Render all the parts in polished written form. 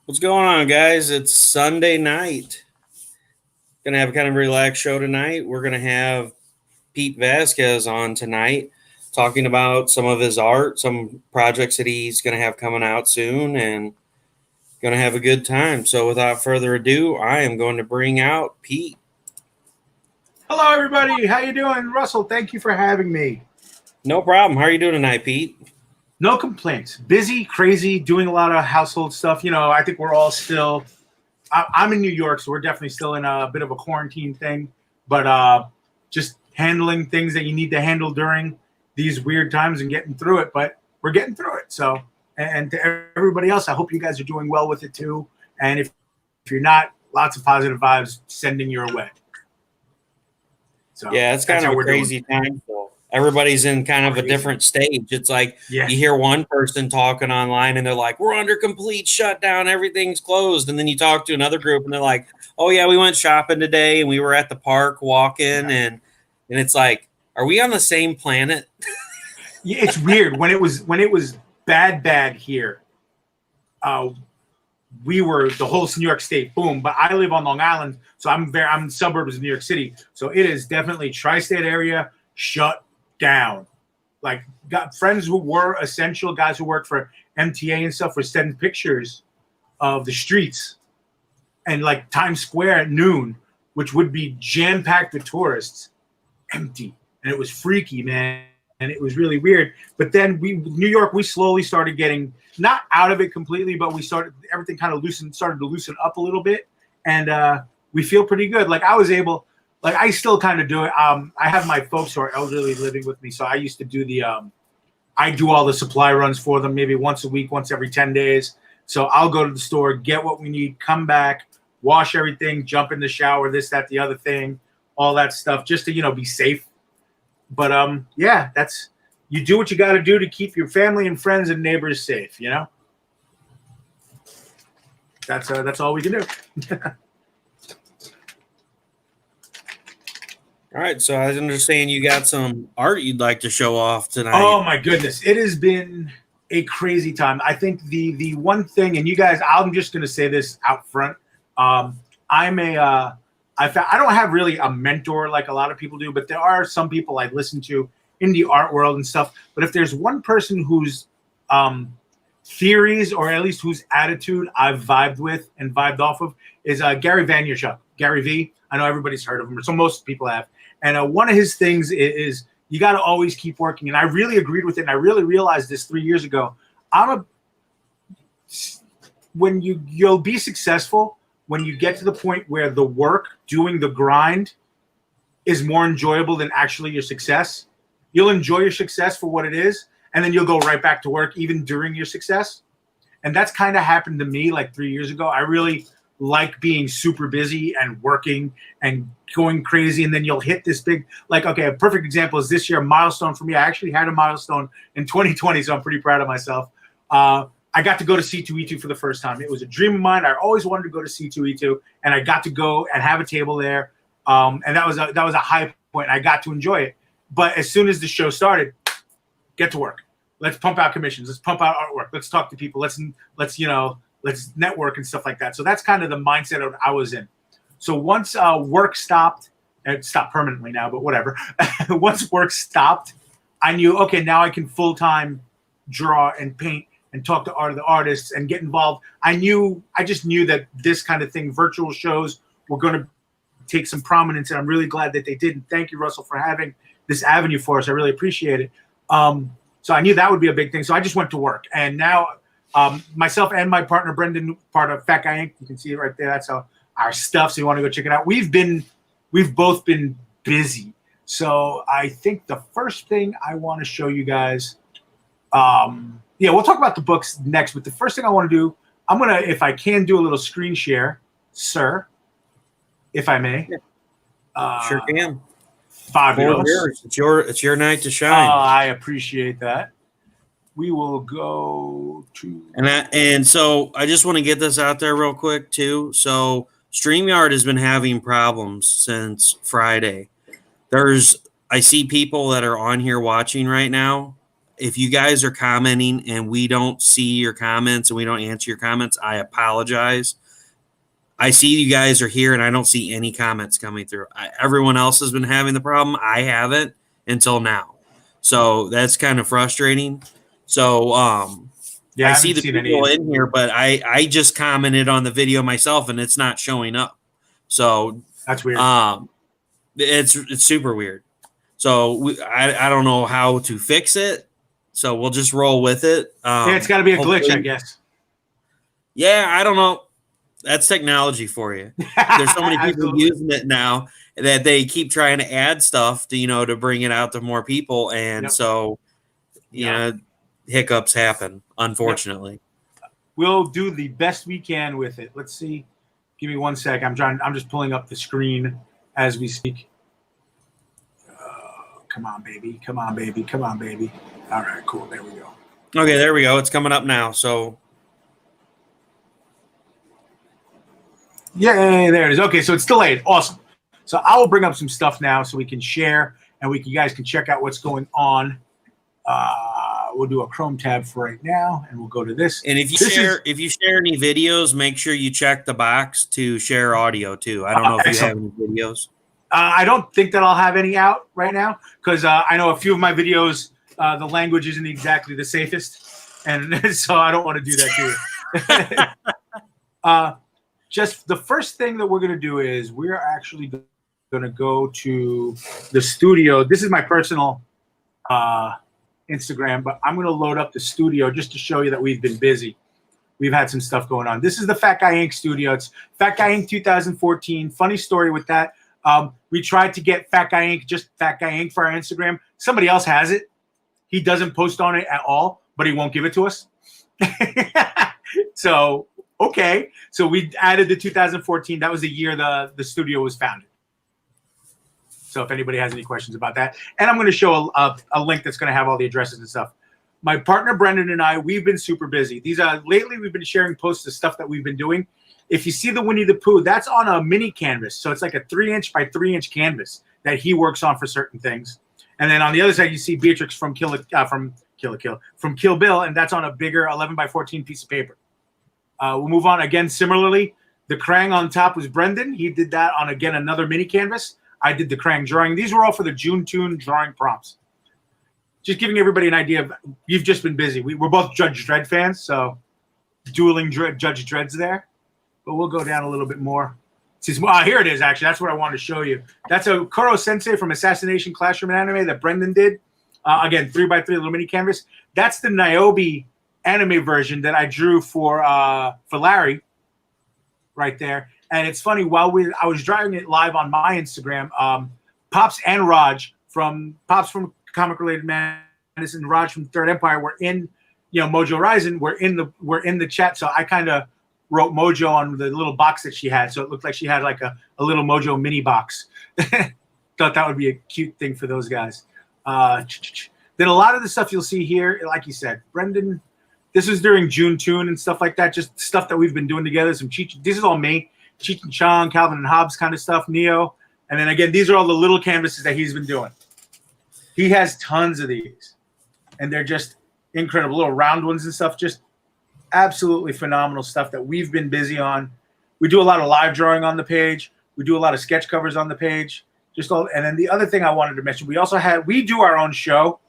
What's going on, guys? It's Sunday night. Gonna have a kind of relaxed show tonight. We're gonna have Peat Vazquez on tonight, talking about some of his art, some projects that he's gonna have coming out soon, and gonna have a good time. So, without further ado, I am going to bring out Pete. Hello, everybody. How you doing, Russell? Thank you for having me. No problem. How are you doing tonight, Pete? No complaints. Busy, crazy, doing a lot of household stuff. I think we're all still. I'm in New York, so we're definitely still in a bit of a quarantine thing. But just handling things that you need to handle during these weird times and getting through it. But we're getting through it. So, and to everybody else, I hope you guys are doing well with it too. And if you're not, lots of positive vibes sending your way. So Yeah, it's that's kind of how a we're doing. crazy time. So everybody's in kind of a Crazy. different stage. It's like Yeah. you hear one person talking online and they're like, "We're under complete shutdown, everything's closed." And then you talk to another group and they're like, "Oh yeah, we went shopping today and we were at the park walking." Yeah. And it's like, are we on the same planet? Yeah, it's weird when it was bad here. Uh, we were the whole New York State, boom. But I live on Long Island, so I'm in suburbs of New York City. So it is definitely tri-state area shut down. Like, got friends who were essential, guys who worked for MTA and stuff, were sending pictures of the streets and like Times Square at noon, which would be jam packed with tourists, empty, and it was freaky, man. And it was really weird. But then New York, we slowly started getting not out of it completely, but we started everything kind of started to loosen up a little bit, and we feel pretty good. Like, I still kind of do it. I have my folks who are elderly living with me, so I used to do I do all the supply runs for them, maybe once a week, once every 10 days. So I'll go to the store, get what we need, come back, wash everything, jump in the shower, this, that, the other thing, all that stuff, just to be safe. But yeah, you do what you got to do to keep your family and friends and neighbors safe. That's all we can do. All right, so I understand you got some art you'd like to show off tonight. Oh my goodness, it has been a crazy time. I think the one thing, and you guys, I'm just going to say this out front. I'm I don't have really a mentor like a lot of people do, but there are some people I listen to in the art world and stuff. But if there's one person whose theories, or at least whose attitude I've vibed with and vibed off of, is Gary Vaynerchuk, Gary V. I know everybody's heard of him, or so most people have. And one of his things is you got to always keep working. And I really agreed with it. And I really realized this 3 years ago. When you'll be successful when you get to the point where the work, doing the grind, is more enjoyable than actually your success. You'll enjoy your success for what it is, and then you'll go right back to work even during your success. And that's kind of happened to me like 3 years ago. I really like being super busy and working and going crazy, and then you'll hit this big, like, okay, a perfect example is this year, a milestone for me. I actually had a milestone in 2020, so I'm pretty proud of myself. I got to go to C2E2 for the first time. It was a dream of mine. I always wanted to go to C2E2, and I got to go and have a table there. And that was a high point. I got to enjoy it. But as soon as the show started, get to work. Let's pump out commissions. Let's pump out artwork. Let's talk to people. Let's network and stuff like that. So that's kind of the mindset that I was in. So once work stopped, it stopped permanently now, but whatever. Once work stopped, I knew, okay, now I can full-time draw and paint and talk to the artists and get involved. I just knew that this kind of thing, virtual shows, were going to take some prominence, and I'm really glad that they did. And thank you, Russell, for having this avenue for us. I really appreciate it. So I knew that would be a big thing. So I just went to work. And now myself and my partner, Brendan, part of Fat Guy Inc., you can see it right there. That's our stuff. So you want to go check it out. We've both been busy. So I think the first thing I want to show you guys, yeah, we'll talk about the books next, but the first thing I want to do, I'm going to, if I can, do a little screen share, sir, if I may. Sure can. Fabulous. It's your night to shine. I appreciate that. We will go to... And so I just want to get this out there real quick, too. So StreamYard has been having problems since Friday. I see people that are on here watching right now, if you guys are commenting and we don't see your comments and we don't answer your comments, I apologize. I see you guys are here and I don't see any comments coming through. Everyone else has been having the problem. I haven't until now. So that's kind of frustrating. So Yeah, I see the people any. in here, but I just commented on the video myself and it's not showing up. So That's weird. It's super weird. So I don't know how to fix it. So we'll just roll with it. Yeah, it's got to be a glitch, I guess. Yeah, I don't know. That's technology for you. There's so many people using it now that they keep trying to add stuff to, to bring it out to more people. And so, hiccups happen, unfortunately. Yep. We'll do the best we can with it. Let's see. Give me 1 sec. I'm just pulling up the screen as we speak. Come on, baby. Come on, baby. Come on, baby. All right, cool. There we go. Okay, there we go. It's coming up now. So, yay, there it is. Okay, so it's delayed. Awesome. So I will bring up some stuff now so we can share and you guys can check out what's going on. We'll do a Chrome tab for right now, and we'll go to this. And if you share any videos, make sure you check the box to share audio too. I don't know if you have any videos. I don't think that I'll have any out right now because I know a few of my videos, the language isn't exactly the safest, and so I don't want to do that too. Just the first thing that we're going to do is we're actually going to go to the studio. This is my personal Instagram, but I'm going to load up the studio just to show you that we've been busy. We've had some stuff going on. This is the Fat Guy Inc. studio. It's Fat Guy Inc. 2014. Funny story with that. We tried to get Fat Guy Inc., just Fat Guy Inc. for our Instagram. Somebody else has it. He doesn't post on it at all, but he won't give it to us. So, okay. So we added the 2014. That was the year the studio was founded. So if anybody has any questions about that. And I'm going to show a link that's going to have all the addresses and stuff. My partner, Brendan, and I, we've been super busy. Lately, we've been sharing posts of stuff that we've been doing. If you see the Winnie the Pooh, that's on a mini canvas. So it's like a 3-inch by 3-inch canvas that he works on for certain things. And then on the other side, you see Beatrix from Kill Bill, and that's on a bigger 11 by 14 piece of paper. We'll move on again. Similarly, the Krang on top was Brendan. He did that on, again, another mini canvas. I did the Krang drawing. These were all for the June Toon drawing prompts. Just giving everybody an idea of, you've just been busy. We're both Judge Dredd fans, so dueling Judge Dredd's there. But we'll go down a little bit more. Here it is, actually. That's what I wanted to show you. That's a Koro Sensei from Assassination Classroom anime that Brendan did. Again, 3x3 little mini canvas. That's the Niobe anime version that I drew for Larry right there. And it's funny, I was drawing it live on my Instagram, Pops and Raj Pops from Comic Related Madness and Raj from Third Empire were in, Mojo Rising. We're in the chat, so I kind of wrote Mojo on the little box that she had, so it looked like she had like a little Mojo mini box. Thought that would be a cute thing for those guys. Then a lot of the stuff you'll see here, like you said, Brendan, this was during June Toon and stuff like that, just stuff that we've been doing together. This is all me. Cheech and Chong, Calvin and Hobbes kind of stuff, Neo. And then again, these are all the little canvases that he's been doing. He has tons of these. And they're just incredible. Little round ones and stuff. Just absolutely phenomenal stuff that we've been busy on. We do a lot of live drawing on the page. We do a lot of sketch covers on the page. And then the other thing I wanted to mention, we do our own show.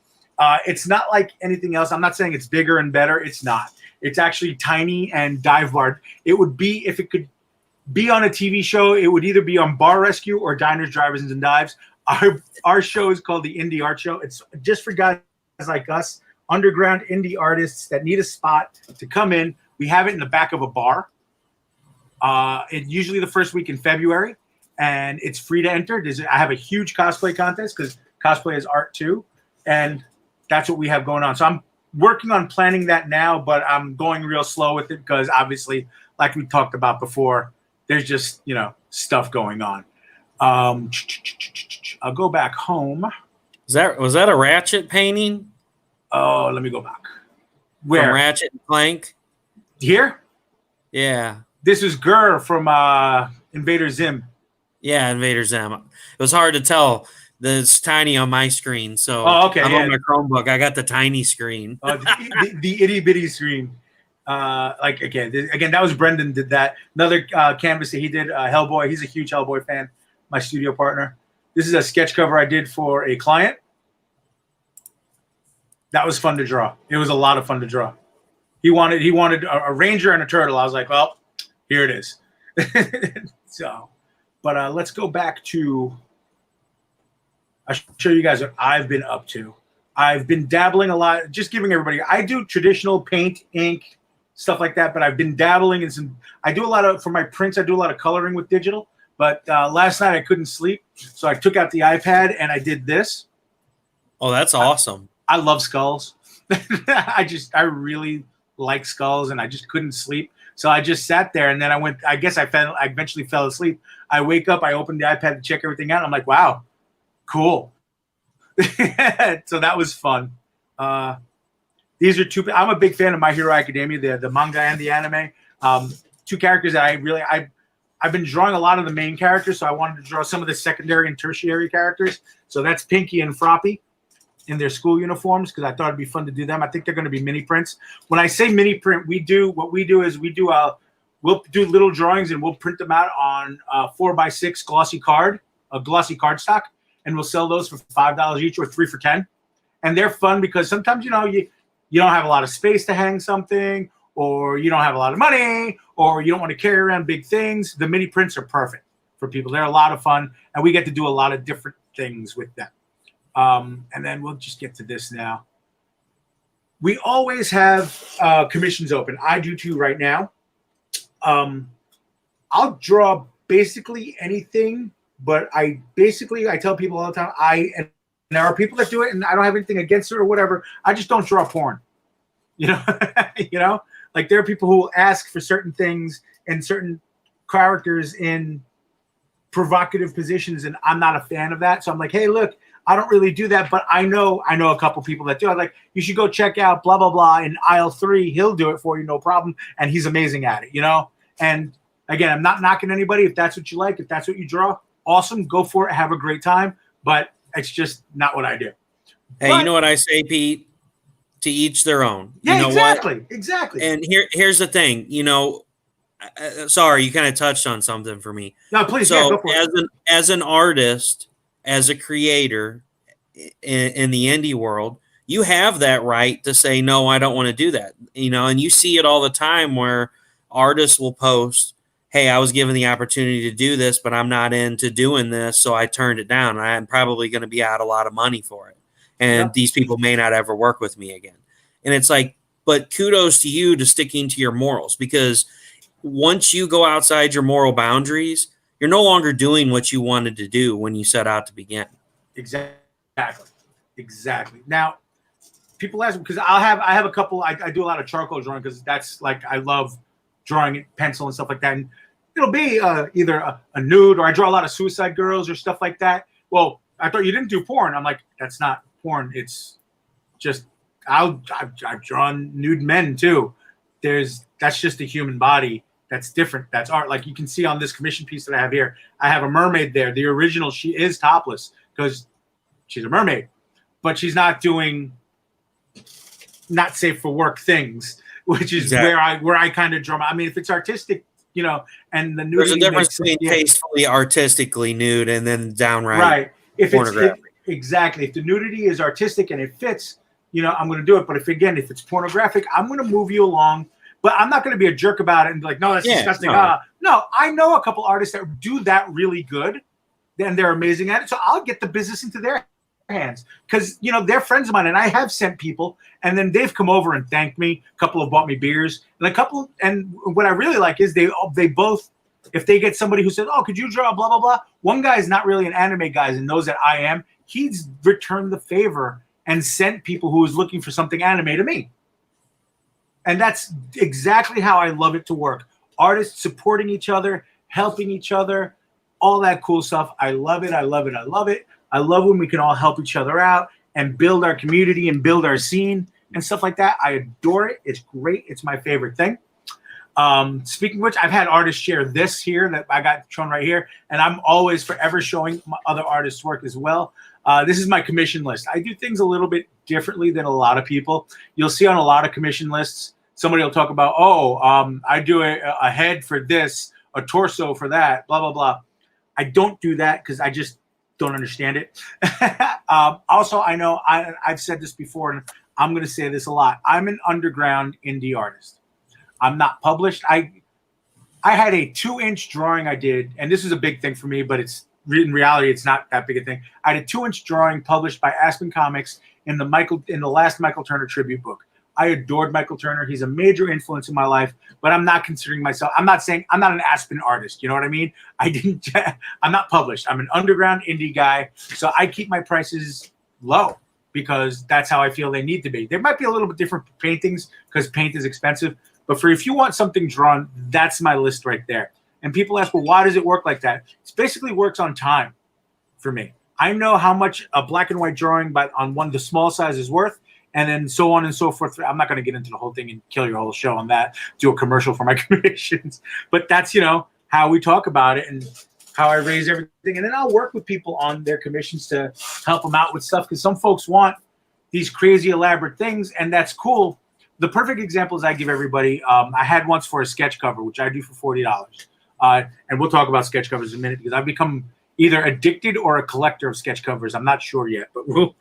It's not like anything else. I'm not saying it's bigger and better. It's not. It's actually tiny and dive bar. It would be, if it could be on a TV show, it would either be on Bar Rescue or Diners, Drivers, and Dives. Our show is called the Indie Art Show. It's just for guys like us, underground indie artists that need a spot to come in. We have it in the back of a bar. It's usually the first week in February, and it's free to enter. I have a huge cosplay contest because cosplay is art too, and that's what we have going on. So I'm working on planning that now, but I'm going real slow with it because obviously, like we talked about before, there's just, stuff going on. I'll go back home. Was that a Ratchet painting? Oh, let me go back. Where? From Ratchet and Clank? Here? Yeah. This is Gur from Invader Zim. Yeah, Invader Zim. It was hard to tell That's tiny on my screen. So Oh, okay, I'm yeah. on my Chromebook. I got the tiny screen. The itty bitty screen. Like again, that was Brendan did that. Another canvas that he did, Hellboy. He's a huge Hellboy fan. My studio partner. This is a sketch cover I did for a client. That was fun to draw. It was a lot of fun to draw. He wanted a ranger and a turtle. I was like, well, here it is. So, but let's go back to. I'll show you guys what I've been up to. I've been dabbling a lot, just giving everybody. I do traditional paint, ink, stuff like that, but I've been dabbling in some. I do a lot of for my prints. I do a lot of coloring with digital. But last night I couldn't sleep, so I took out the iPad and I did this. Oh, that's awesome! I love skulls. I really like skulls, and I just couldn't sleep. So I just sat there, and then I went. I guess I eventually fell asleep. I wake up, I open the iPad to check everything out. And I'm like, wow, cool. So that was fun. These are two. I'm a big fan of My Hero Academia, the manga and the anime. Two characters that I've been drawing a lot of the main characters, so I wanted to draw some of the secondary and tertiary characters. So that's Pinky and Froppy in their school uniforms because I thought it'd be fun to do them. I think they're going to be mini prints. When I say mini print, we'll do little drawings and we'll print them out on 4x6 glossy cardstock, and we'll sell those for $5 each or 3 for $10. And they're fun because sometimes you don't have a lot of space to hang something, or you don't have a lot of money, or you don't want to carry around big things. The mini prints are perfect for people. They're a lot of fun, and we get to do a lot of different things with them. And then we'll just get to this now. We always have commissions open. I do too right now. I'll draw basically anything, but I tell people all the time, and there are people that do it, and I don't have anything against it or whatever. I just don't draw porn. You know, like there are people who will ask for certain things and certain characters in provocative positions, and I'm not a fan of that. So I'm like, hey, look, I don't really do that, but I know a couple people that do. I'm like, you should go check out blah blah blah in aisle 3. He'll do it for you, no problem, and he's amazing at it. And again, I'm not knocking anybody. If that's what you like, if that's what you draw, awesome, go for it, have a great time. But it's just not what I do. Hey, you know what I say, Pete? To each their own. Yeah, you know exactly. What? Exactly. And here's the thing. Sorry, you kind of touched on something for me. No, please. So go for it. As an artist, as a creator in the indie world, you have that right to say, no, I don't want to do that. And you see it all the time where artists will post, hey, I was given the opportunity to do this, but I'm not into doing this, so I turned it down. I'm probably going to be out a lot of money for it. And these people may not ever work with me again. And it's like, but kudos to you to sticking to your morals, because once you go outside your moral boundaries, you're no longer doing what you wanted to do when you set out to begin. Exactly. Now, people ask me, because I have a couple, I do a lot of charcoal drawing because that's like, I love drawing in pencil and stuff like that. And it'll be either a nude, or I draw a lot of suicide girls or stuff like that. Well, I thought you didn't do porn. I'm like, that's not porn. It's just, I've drawn nude men too. That's just a human body. That's different. That's art. Like you can see on this commission piece that I have here, I have a mermaid there. The original, she is topless because she's a mermaid, but she's not doing not safe for work things, which is exactly where I kind of draw. I mean, if it's artistic, and the nudity, there's a difference between tastefully, artistically nude and then downright right. If pornographic. Exactly. If the nudity is artistic and it fits, I'm going to do it. But if it's pornographic, I'm going to move you along. But I'm not going to be a jerk about it and be like, no, that's disgusting. No, I know a couple artists that do that really good, and they're amazing at it. So I'll get the business into their hands because, they're friends of mine, and I have sent people, and then they've come over and thanked me. A couple have bought me beers, and what I really like is they both, if they get somebody who says, oh, could you draw blah, blah, blah. One guy is not really an anime guy and knows that I am. He's returned the favor and sent people who was looking for something anime to me. And that's exactly how I love it to work. Artists supporting each other, helping each other, all that cool stuff. I love it. I love it. I love it. I love when we can all help each other out and build our community and build our scene and stuff like that. I adore it. It's great. It's my favorite thing. Speaking of which, I've had artists share this here that I got shown right here, and I'm always forever showing my other artists' work as well. This is my commission list. I do things a little bit differently than a lot of people. You'll see on a lot of commission lists, somebody will talk about, I do a head for this, a torso for that, blah, blah, blah. I don't do that because I just don't understand it. Also, I know I've said this before, and I'm going to say this a lot. I'm an underground indie artist. I'm not published. I had a 2-inch drawing I did, and this is a big thing for me, but in reality, it's not that big a thing. I had a 2-inch drawing published by Aspen Comics in the last Michael Turner tribute book. I adored Michael Turner. He's a major influence in my life, but I'm not considering myself. I'm not saying I'm not an Aspen artist. You know what I mean? I'm not published. I'm an underground indie guy, so I keep my prices low because that's how I feel they need to be. There might be a little bit different paintings because paint is expensive, but if you want something drawn, that's my list right there. And people ask, well, why does it work like that? It basically works on time for me. I know how much a black and white drawing on one of the small size is worth, and then so on and so forth. I'm not going to get into the whole thing and kill your whole show on that, do a commercial for my commissions. But that's, how we talk about it and how I raise everything. And then I'll work with people on their commissions to help them out with stuff because some folks want these crazy elaborate things, and that's cool. The perfect examples I give everybody, I had once for a sketch cover, which I do for $40. And we'll talk about sketch covers in a minute because I've become either addicted or a collector of sketch covers. I'm not sure yet, but we'll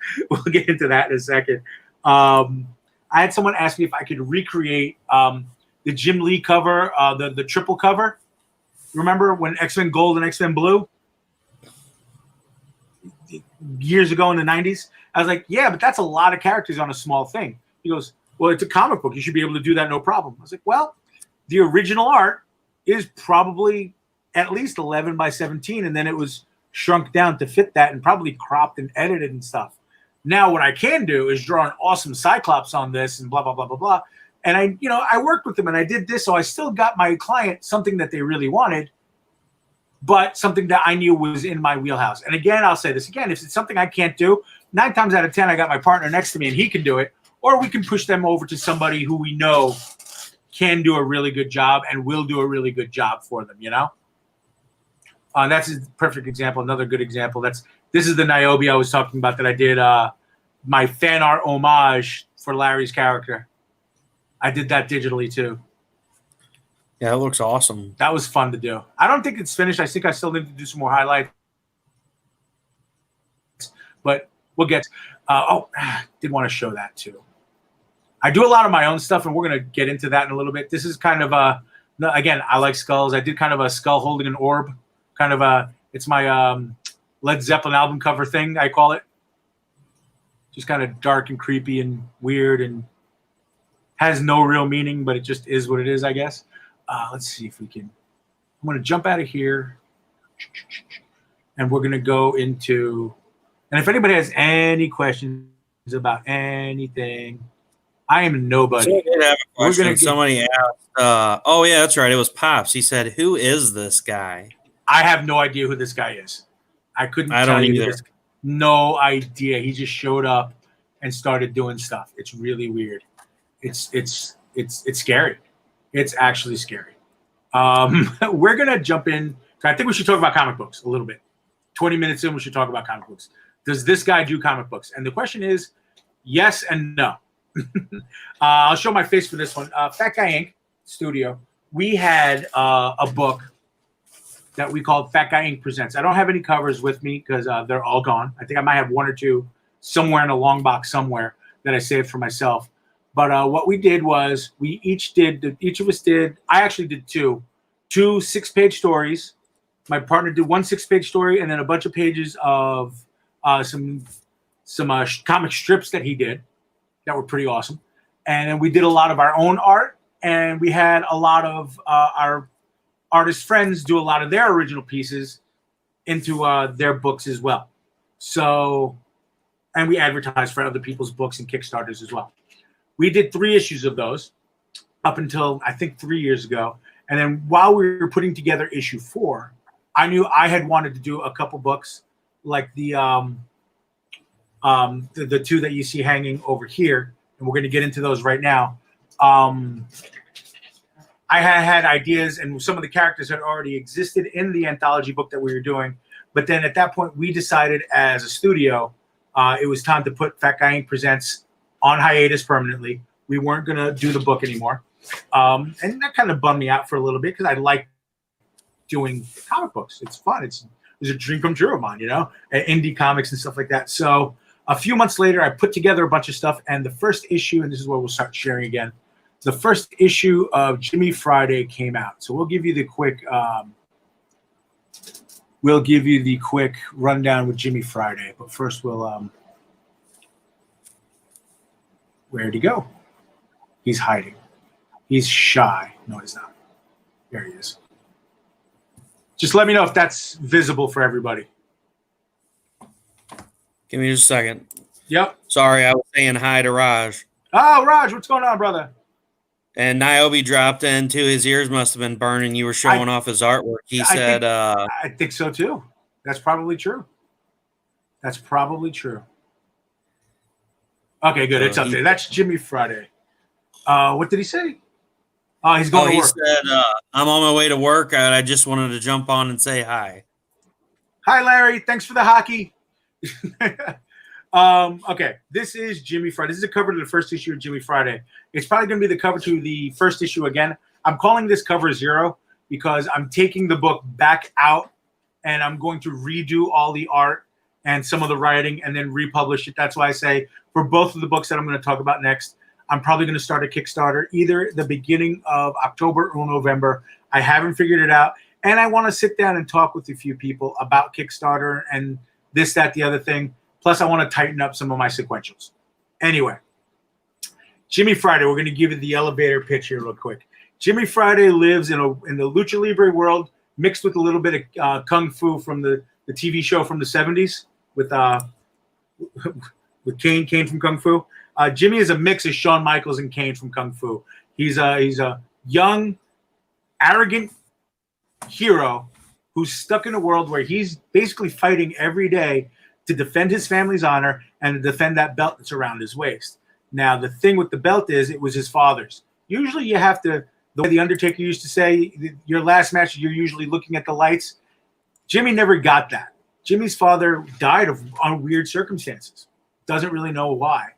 get into that in a second. I had someone ask me if I could recreate the Jim Lee cover, the triple cover. Remember when X-Men Gold and X-Men Blue? Years ago in the 90s? I was like, yeah, but that's a lot of characters on a small thing. He goes, well, it's a comic book. You should be able to do that no problem. I was like, well, the original art is probably at least 11 by 17, and then it was shrunk down to fit that and probably cropped and edited and stuff. Now what I can do is draw an awesome Cyclops on this and blah, blah, blah, blah, blah. And I worked with them and I did this, so I still got my client something that they really wanted, but something that I knew was in my wheelhouse. And again, I'll say this again, if it's something I can't do, 9 times out of 10, I got my partner next to me and he can do it, or we can push them over to somebody who we know can do a really good job and will do a really good job for them, That's a perfect example. Another good example. This is the Niobe I was talking about that I did my fan art homage for Larry's character. I did that digitally too. Yeah, it looks awesome. That was fun to do. I don't think it's finished. I think I still need to do some more highlights. But we'll get did want to show that too. I do a lot of my own stuff, and we're going to get into that in a little bit. This is kind of again, I like skulls. I did kind of a skull holding an orb. It's my Led Zeppelin album cover thing, I call it. Just kind of dark and creepy and weird and has no real meaning, but it just is what it is, I guess. Let's see if we can. I'm going to jump out of here, and we're going to go into. And if anybody has any questions about anything, I am nobody. So I did have a question. Somebody asked, oh, yeah, that's right. It was Pops. He said, who is this guy? I have no idea who this guy is. I couldn't tell you either. No idea. He just showed up and started doing stuff. It's really weird. It's scary. It's actually scary. We're going to jump in. I think we should talk about comic books a little bit. 20 minutes in, we should talk about comic books. Does this guy do comic books? And the question is yes and no. I'll show my face for this one. Fat Guy Inc. Studio. We had a book that we called Fat Guy Inc. Presents. I don't have any covers with me because they're all gone. I think I might have 1 or 2 somewhere in a long box somewhere that I saved for myself. But what we did was each of us did, I actually did 2 6-page stories. My partner did 1 6-page story and then a bunch of pages of some comic strips that he did that were pretty awesome. And then we did a lot of our own art, and we had a lot of our artist friends do a lot of their original pieces into their books as well. So, and we advertised for other people's books and Kickstarters as well. We did 3 issues of those up until I think 3 years ago. And then while we were putting together issue 4, I knew I had wanted to do a couple books like the 2 that you see hanging over here. And we're going to get into those right now. I had ideas, and some of the characters had already existed in the anthology book that we were doing. But then at that point, we decided as a studio, it was time to put Fat Guy Inc. Presents on hiatus permanently. We weren't going to do the book anymore. And that kind of bummed me out for a little bit because I like doing comic books. It's fun. It was a dream come true of mine, indie comics and stuff like that. So a few months later, I put together a bunch of stuff. And the first issue, and this is where we'll start sharing again, the first issue of Jimmy Friday came out. So we'll give you the quick rundown with Jimmy Friday. But first we'll where'd he go? He's hiding. He's shy. No, he's not. There he is. Just let me know if that's visible for everybody. Give me just a second. Yep. Sorry, I was saying hi to Raj. Oh, Raj, what's going on, brother? And Niobe dropped in too. His ears must have been burning. You were showing off his artwork. He said, I think so too. That's probably true. Okay, good. It's up there. That's Jimmy Friday. What did he say? Oh, he's going to work. He said, I'm on my way to work. I just wanted to jump on and say hi. Hi, Larry. Thanks for the hockey. Okay, this is Jimmy Friday. This is a cover to the first issue of Jimmy Friday. It's probably going to be the cover to the first issue again. I'm calling this cover 0 because I'm taking the book back out and I'm going to redo all the art and some of the writing and then republish it. That's why I say for both of the books that I'm going to talk about next, I'm probably going to start a Kickstarter either the beginning of October or November. I haven't figured it out. And I want to sit down and talk with a few people about Kickstarter and this, that, the other thing. Plus, I want to tighten up some of my sequentials. Anyway, Jimmy Friday, we're going to give you the elevator pitch here real quick. Jimmy Friday lives in the Lucha Libre world, mixed with a little bit of Kung Fu from the TV show from the 70s with Kane from Kung Fu. Jimmy is a mix of Shawn Michaels and Kane from Kung Fu. He's a young, arrogant hero who's stuck in a world where he's basically fighting every day to defend his family's honor and to defend that belt that's around his waist. Now, the thing with the belt is it was his father's. Usually you have to, the way the Undertaker used to say, your last match, you're usually looking at the lights. Jimmy never got that. Jimmy's father died on weird circumstances. Doesn't really know why.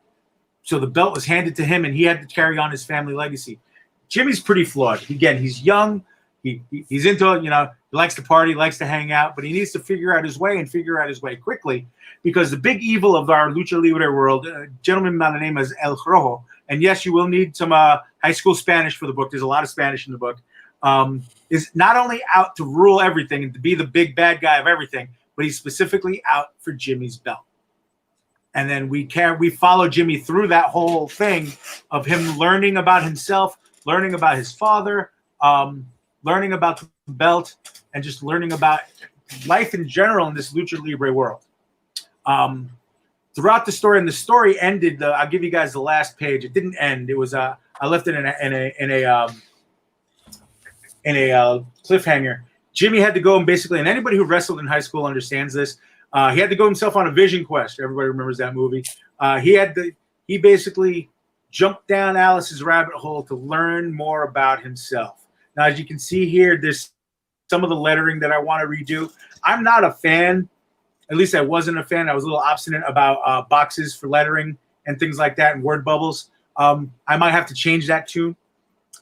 So the belt was handed to him and he had to carry on his family legacy. Jimmy's pretty flawed. Again, he's young. He's into, he likes to party, likes to hang out, but he needs to figure out his way and figure out his way quickly because the big evil of our Lucha Libre world, a gentleman by the name is El Rojo, and yes, you will need some high school Spanish for the book. There's a lot of Spanish in the book. Is not only out to rule everything and to be the big bad guy of everything, but he's specifically out for Jimmy's belt. And then we follow Jimmy through that whole thing of him learning about himself, learning about his father, learning about the belt, and just learning about life in general in this Lucha Libre world. Throughout the story, and the story ended. I'll give you guys the last page. It didn't end. It was I left it in a cliffhanger. Jimmy had to go and basically, and anybody who wrestled in high school understands this. He had to go himself on a vision quest. Everybody remembers that movie. He basically jumped down Alice's rabbit hole to learn more about himself. Now, as you can see here, there's some of the lettering that I want to redo. I'm not a fan. At least I wasn't a fan. I was a little obstinate about boxes for lettering and things like that and word bubbles. I might have to change that too.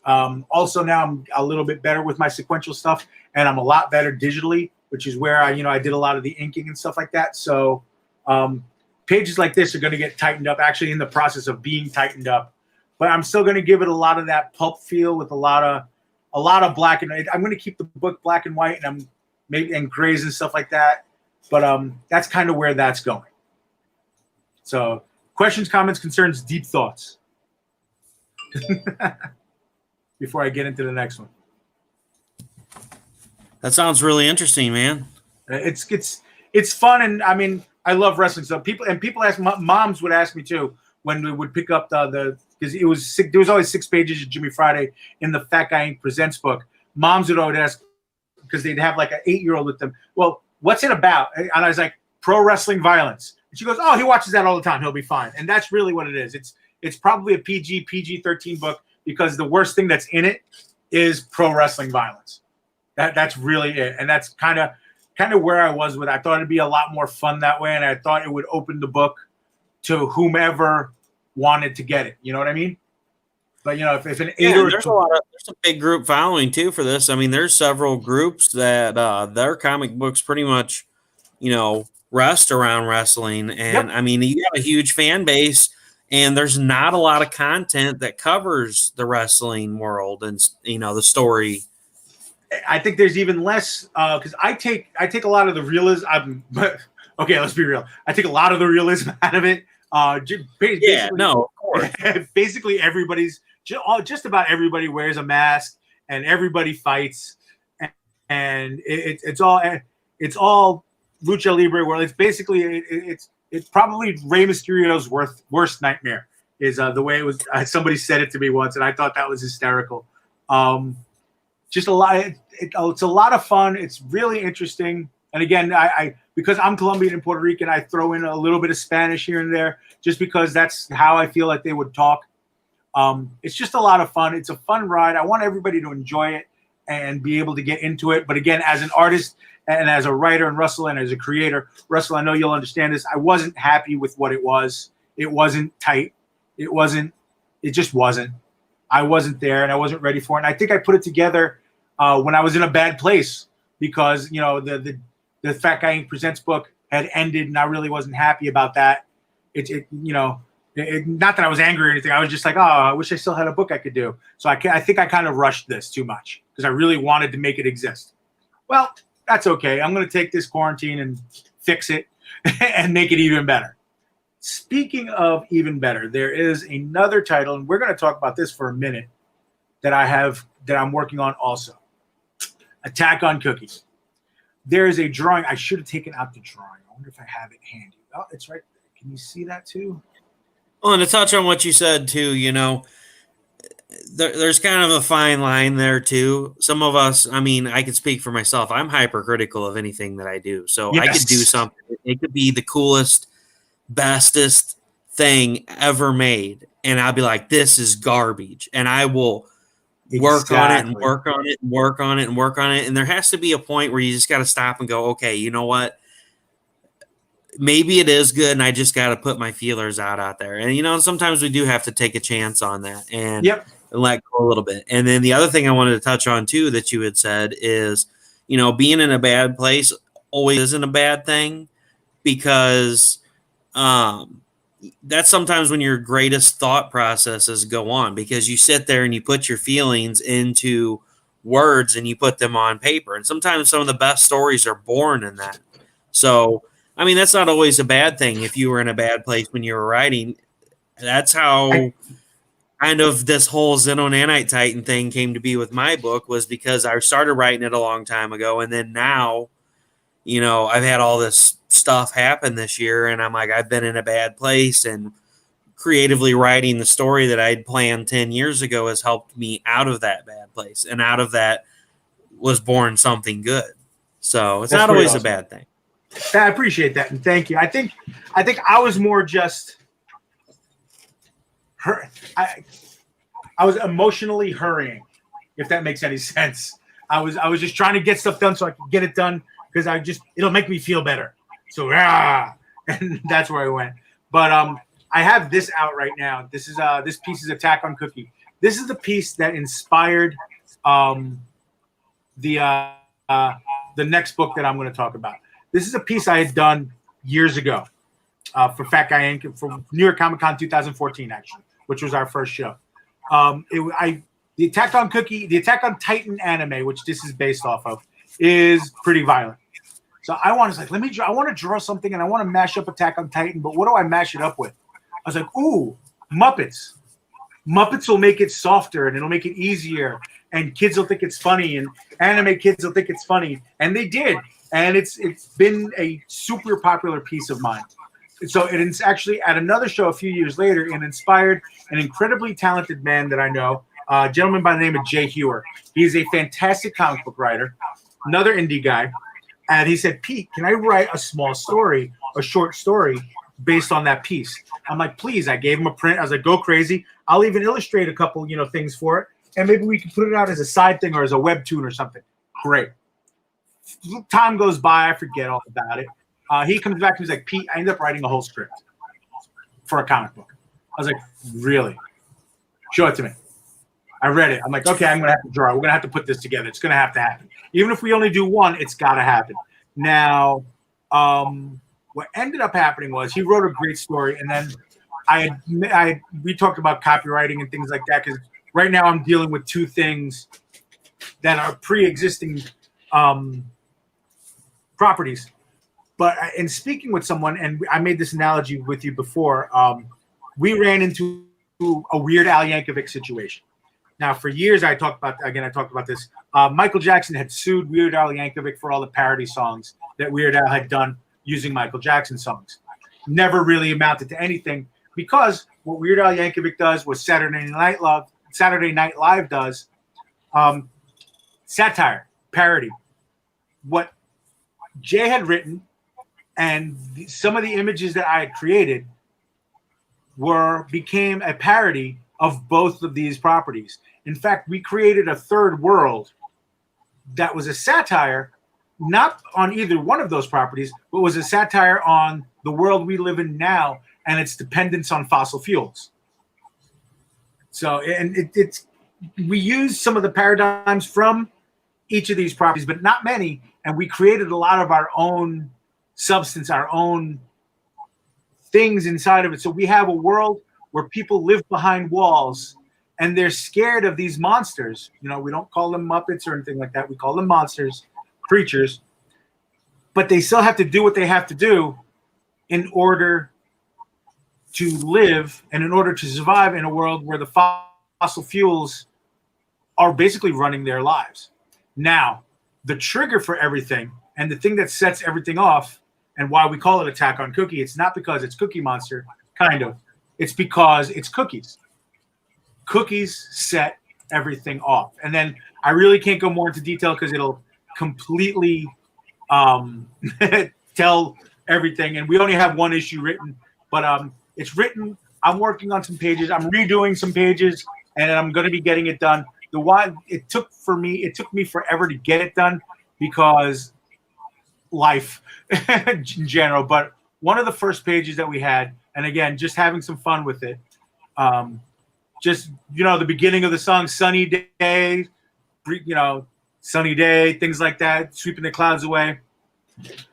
Also, now I'm a little bit better with my sequential stuff, and I'm a lot better digitally, which is where I did a lot of the inking and stuff like that. So pages like this are going to get tightened up, actually in the process of being tightened up. But I'm still going to give it a lot of that pulp feel with a lot of black and white. I'm going to keep the book black and white and grays and stuff like that. But that's kind of where that's going. So questions, comments, concerns, deep thoughts before I get into the next one. That sounds really interesting, man. It's fun, and I mean, I love wrestling. So people ask, moms would ask me too when we would pick up because there was always 6 pages of Jimmy Friday in the Fat Guy Inc. Presents book. Moms would always ask because they'd have like an 8-year-old with them. Well, what's it about? And I was like, pro wrestling violence. And she goes, oh, he watches that all the time. He'll be fine. And that's really what it is. It's probably a PG-13 book because the worst thing that's in it is pro wrestling violence. That's really it, and that's kind of where I was with it. I thought it'd be a lot more fun that way, and I thought it would open the book to whomever wanted to get it. You know what I mean? But if an eight or there's a big group following too for this. I mean, there's several groups that their comic books pretty much, rest around wrestling, and I mean, you got a huge fan base, and there's not a lot of content that covers the wrestling world and the story. I think there's even less because I take a lot of the realism. Okay, let's be real. I take a lot of the realism out of it. Of course. Basically, just about everybody wears a mask and everybody fights, and it's all lucha libre. Where it's basically it's probably Rey Mysterio's worst nightmare is the way it was. Somebody said it to me once, and I thought that was hysterical. Just a lot. It's a lot of fun. It's really interesting. And again, I because I'm Colombian and Puerto Rican, I throw in a little bit of Spanish here and there, just because that's how I feel like they would talk. It's just a lot of fun. It's a fun ride. I want everybody to enjoy it and be able to get into it. But again, as an artist and as a writer, and Russell, and as a creator, Russell, I know you'll understand this. I wasn't happy with what it was. It wasn't tight. It just wasn't. I wasn't there, and I wasn't ready for it. And I think I put it together when I was in a bad place because, the Fat Guy Inc. Presents book had ended, and I really wasn't happy about that. Not that I was angry or anything. I was just like, oh, I wish I still had a book I could do. So I think I kind of rushed this too much because I really wanted to make it exist. Well, that's okay. I'm going to take this quarantine and fix it and make it even better. Speaking of even better, there is another title, and we're going to talk about this for a minute, that I'm working on also. Attack on Cookies. There is a drawing. I should have taken out the drawing. I wonder if I have it handy. Oh, it's right there. Can you see that too? Well, and to touch on what you said too, there's kind of a fine line there too. Some of us, I mean, I can speak for myself. I'm hypercritical of anything that I do. So yes. I could do something. It could be the coolest, bestest thing ever made. And I'll be like, this is garbage. And I will work on it and work on it and work on it and work on it. And there has to be a point where you just got to stop and go, okay, you know what? Maybe it is good, and I just got to put my feelers out there. And, sometimes we do have to take a chance on that and let go a little bit. And then the other thing I wanted to touch on, too, that you had said is, being in a bad place always isn't a bad thing because that's sometimes when your greatest thought processes go on because you sit there and you put your feelings into words and you put them on paper. And sometimes some of the best stories are born in that. So, I mean, that's not always a bad thing if you were in a bad place when you were writing. That's how kind of this whole Xeno Nanite Titan thing came to be with my book was because I started writing it a long time ago. And then now, I've had all this stuff happen this year and I'm like, I've been in a bad place and creatively writing the story that I'd planned 10 years ago has helped me out of that bad place. And out of that was born something good. So it's not always a bad thing. I appreciate that, and thank you. I think I was more just I was emotionally hurrying, if that makes any sense. I was just trying to get stuff done so I could get it done because it'll make me feel better. So and that's where I went. But I have this out right now. This piece is Attack on Cookie. This is the piece that inspired the next book that I'm going to talk about. This is a piece I had done years ago for Fat Guy Inc. for New York Comic Con 2014, actually, which was our first show. The Attack on Titan anime, which this is based off of, is pretty violent. So I want to draw something and I want to mash up Attack on Titan, but what do I mash it up with? I was like, ooh, Muppets. Muppets will make it softer and it'll make it easier, and kids will think it's funny, and anime kids will think it's funny, and they did. And it's been a super popular piece of mine. So it's actually at another show a few years later and inspired an incredibly talented man that I know, a gentleman by the name of Jay Hewer. He's a fantastic comic book writer, another indie guy. And he said, Pete, can I write a short story based on that piece? I'm like, please. I gave him a print. I was like, go crazy. I'll even illustrate a couple, things for it. and maybe we can put it out as a side thing or as a webtoon or something. Great. Time goes by, I forget all about it. He comes back, he's like, Pete, I ended up writing a whole script for a comic book. I was like, really? Show it to me. I read it. I'm like, okay, I'm going to have to draw. We're going to have to put this together. It's going to have to happen. Even if we only do one, it's got to happen. Now, what ended up happening was he wrote a great story, and then we talked about copywriting and things like that, because right now I'm dealing with two things that are pre-existing properties. But in speaking with someone, and I made this analogy with you before, we ran into a Weird Al Yankovic situation. Now, for years, I talked about this. Michael Jackson had sued Weird Al Yankovic for all the parody songs that Weird Al had done using Michael Jackson songs. Never really amounted to anything, because what Weird Al Yankovic does, what Saturday Night Live does, satire, parody. What Jay had written and some of the images that I had created became a parody of both of these properties. In fact, we created a third world that was a satire, not on either one of those properties, but was a satire on the world we live in now and its dependence on fossil fuels. So, and we used some of the paradigms from each of these properties, but not many. And we created a lot of our own substance, our own things inside of it. So we have a world where people live behind walls and they're scared of these monsters. You know, we don't call them Muppets or anything like that. We call them monsters, creatures, but they still have to do what they have to do in order to live and in order to survive in a world where the fossil fuels are basically running their lives. Now, the trigger for everything and the thing that sets everything off, and why we call it Attack on Cookie, it's not because it's Cookie Monster, kind of. It's because it's cookies. Cookies set everything off. And then I really can't go more into detail because it'll completely tell everything. And we only have one issue written, but it's written. I'm working on some pages. I'm redoing some pages, and I'm going to be getting it done. It took me forever to get it done because life in general. But one of the first pages that we had, and again, just having some fun with it. Just, the beginning of the song, Sunny Day, Sunny Day, things like that, sweeping the clouds away.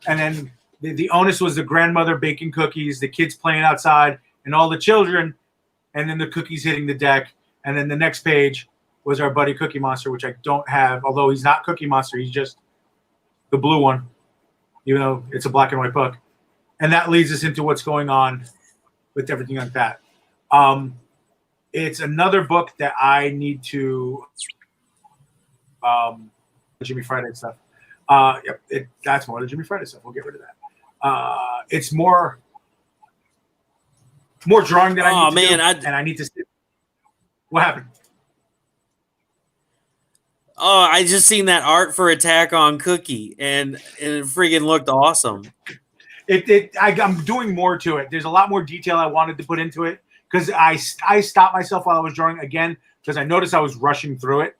And then the onus was the grandmother baking cookies, the kids playing outside, and all the children, and then the cookies hitting the deck. And then the next page was our buddy Cookie Monster, which I don't have, although he's not Cookie Monster, he's just the blue one, even though it's a black and white book. And that leads us into what's going on with everything like that. It's another book that I need to Jimmy Friday stuff. Yep, that's more the Jimmy Friday stuff. We'll get rid of that. It's more drawing that I need to do, and I need to see. What happened? Oh, I just seen that art for Attack on Cookie, and it friggin' looked awesome. I'm doing more to it. There's a lot more detail I wanted to put into it because I stopped myself while I was drawing again because I noticed I was rushing through it,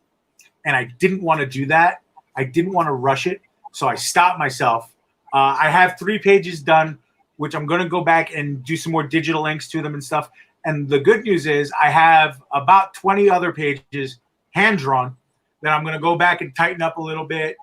and I didn't want to do that. I didn't want to rush it, so I stopped myself. I have 3 pages done, which I'm going to go back and do some more digital links to them and stuff. And the good news is I have about 20 other pages hand-drawn that I'm going to go back and tighten up a little bit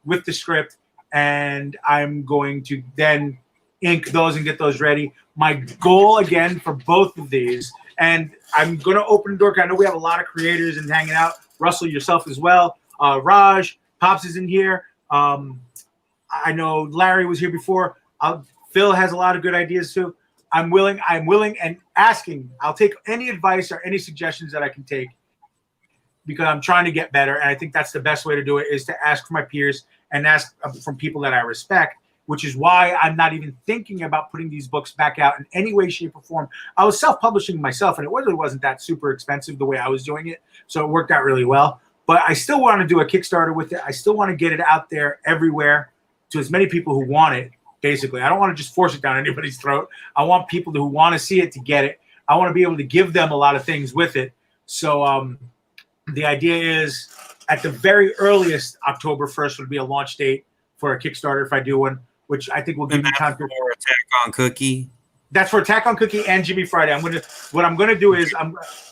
with the script, and I'm going to then ink those and get those ready. My goal, again, for both of these, and I'm going to open the door. I know we have a lot of creators and hanging out. Russell, yourself as well. Raj, Pops is in here. I know Larry was here before. Phil has a lot of good ideas too. I'm willing and asking. I'll take any advice or any suggestions that I can take because I'm trying to get better. And I think that's the best way to do it is to ask from my peers and ask from people that I respect, which is why I'm not even thinking about putting these books back out in any way, shape, or form. I was self-publishing myself, and it really wasn't that super expensive the way I was doing it. So it worked out really well. But I still want to do a Kickstarter with it. I still want to get it out there everywhere to as many people who want it. Basically, I don't want to just force it down anybody's throat. I want people who want to see it to get it. I want to be able to give them a lot of things with it. So The idea is at the very earliest, October 1st would be a launch date for a Kickstarter if I do one, which I think will give me time for Attack on Cookie. That's for Attack on Cookie and Jimmy Friday. What I'm gonna do is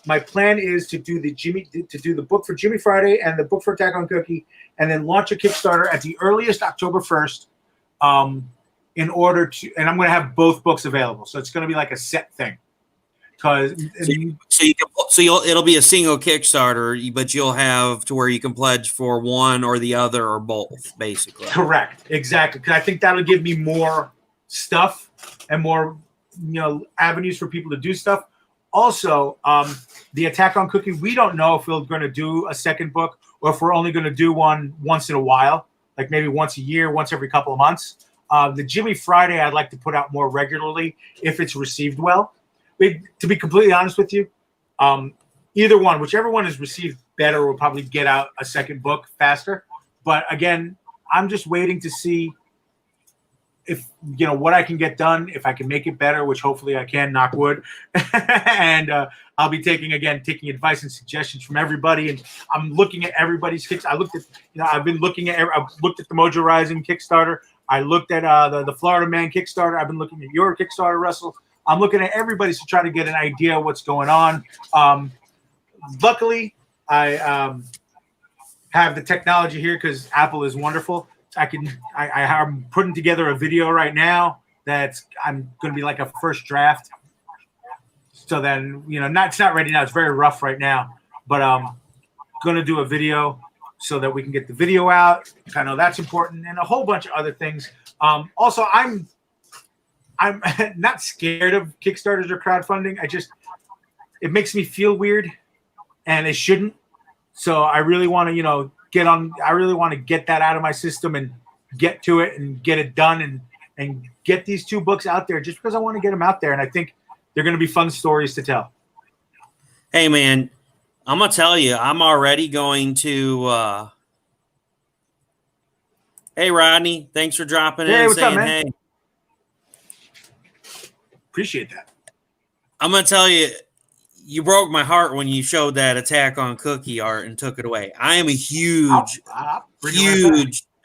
my plan is to do the book for Jimmy Friday and the book for Attack on Cookie, and then launch a Kickstarter at the earliest October 1st. In order to, and I'm gonna have both books available, so it's gonna be like a set thing. It'll be a single Kickstarter, but you'll have to where you can pledge for one or the other or both, basically. Correct, exactly. Because I think that'll give me more stuff and more, avenues for people to do stuff. Also, the Attack on Cookie, we don't know if we're going to do a second book or if we're only going to do one once in a while, like maybe once a year, once every couple of months. The Jimmy Friday, I'd like to put out more regularly if it's received well. To be completely honest with you, either one, whichever one is received better, will probably get out a second book faster. But again, I'm just waiting to see if what I can get done, if I can make it better, which hopefully I can, knock wood. And I'll be taking advice and suggestions from everybody. And I'm looking at everybody's kicks. I've looked at the Mojo Rising Kickstarter. I looked at the Florida Man Kickstarter. I've been looking at your Kickstarter, Russell. I'm looking at everybody's to try to get an idea of what's going on. Luckily, I have the technology here because Apple is wonderful. I'm putting together a video right now I'm going to be like a first draft. So then, it's not ready now. It's very rough right now, but I'm going to do a video so that we can get the video out. I know that's important, and a whole bunch of other things. Also, I'm not scared of Kickstarters or crowdfunding. It makes me feel weird, and it shouldn't. So I really want to, I really want to get that out of my system and get to it and get it done and get these two books out there just because I want to get them out there. And I think they're going to be fun stories to tell. Hey, man, I'm going to tell you, I'm already going to hey, Rodney, thanks for dropping in and what's saying up, man? Hey. Appreciate that. I'm going to tell you, you broke my heart when you showed that Attack on Cookie art and took it away. I am a huge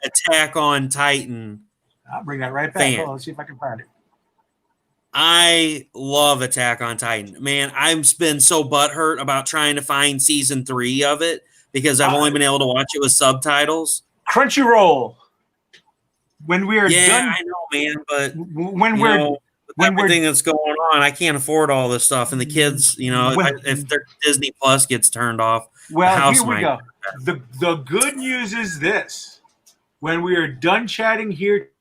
Attack on Titan. I'll bring that right back. Fan. Hold on, let's see if I can find it. I love Attack on Titan. Man, I've been so butthurt about trying to find season 3 of it because I've only been able to watch it with subtitles. Crunchyroll. When we are done, I know, man, but with everything that's going on, I can't afford all this stuff. And the kids, if their Disney Plus gets turned off, well, here we go. The good news is this: when we are done chatting here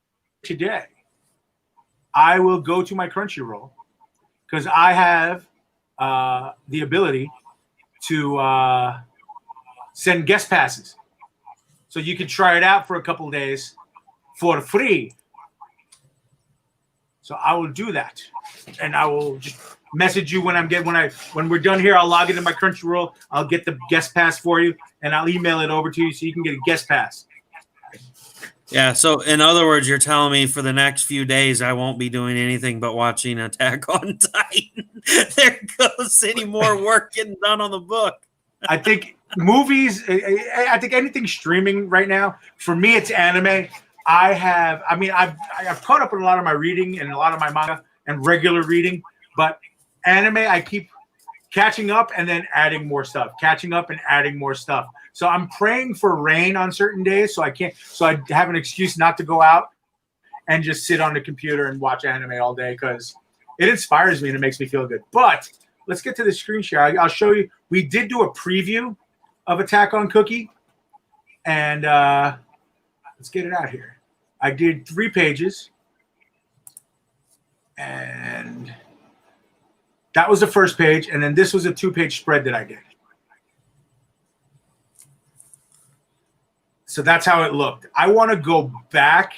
today, I will go to my Crunchyroll because I have the ability to send guest passes, so you can try it out for a couple of days for free. So I will do that, and I will just message you when we're done here. I'll log into my Crunchyroll. I'll get the guest pass for you, and I'll email it over to you so you can get a guest pass. Yeah. So in other words, you're telling me for the next few days I won't be doing anything but watching Attack on Titan. There goes any more work getting done on the book. I think movies. I think anything streaming right now. For me, it's anime. I've caught up with a lot of my reading and a lot of my manga and regular reading, but anime, I keep catching up and then adding more stuff, So I'm praying for rain on certain days so I have an excuse not to go out and just sit on the computer and watch anime all day because it inspires me and it makes me feel good. But let's get to the screen share. I'll show you. We did do a preview of Attack on Cookie, and let's get it out here. I did 3 pages, and that was the first page, and then this was a 2-page spread that I did. So that's how it looked. I want to go back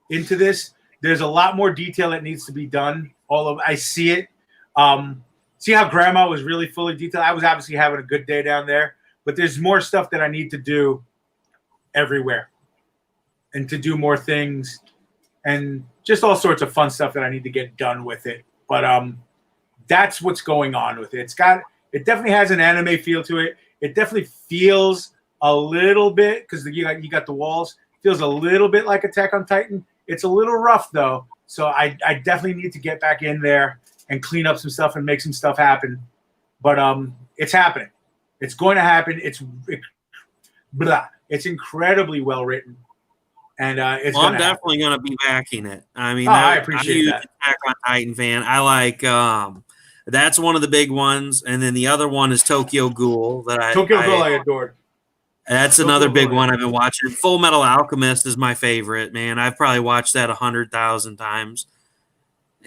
into this. There's a lot more detail that needs to be done. I see it. See how Grandma was really fully detailed? I was obviously having a good day down there, but there's more stuff that I need to do everywhere. And to do more things and just all sorts of fun stuff that I need to get done with it. But that's what's going on with it. It definitely has an anime feel to it. It definitely feels a little bit, because you got the walls, feels a little bit like Attack on Titan. It's a little rough though, so I definitely need to get back in there and clean up some stuff and make some stuff happen. But it's happening. It's going to happen. It's incredibly well written, and I'm definitely going to be backing it. I mean, I I'm a appreciate huge that. Attack on Titan fan. I like that's one of the big ones, and then the other one is Tokyo Ghoul. Tokyo Ghoul I adored. That's Tokyo another big Ghoul, one I've been watching. Full Metal Alchemist is my favorite. Man, I've probably watched that 100,000 times.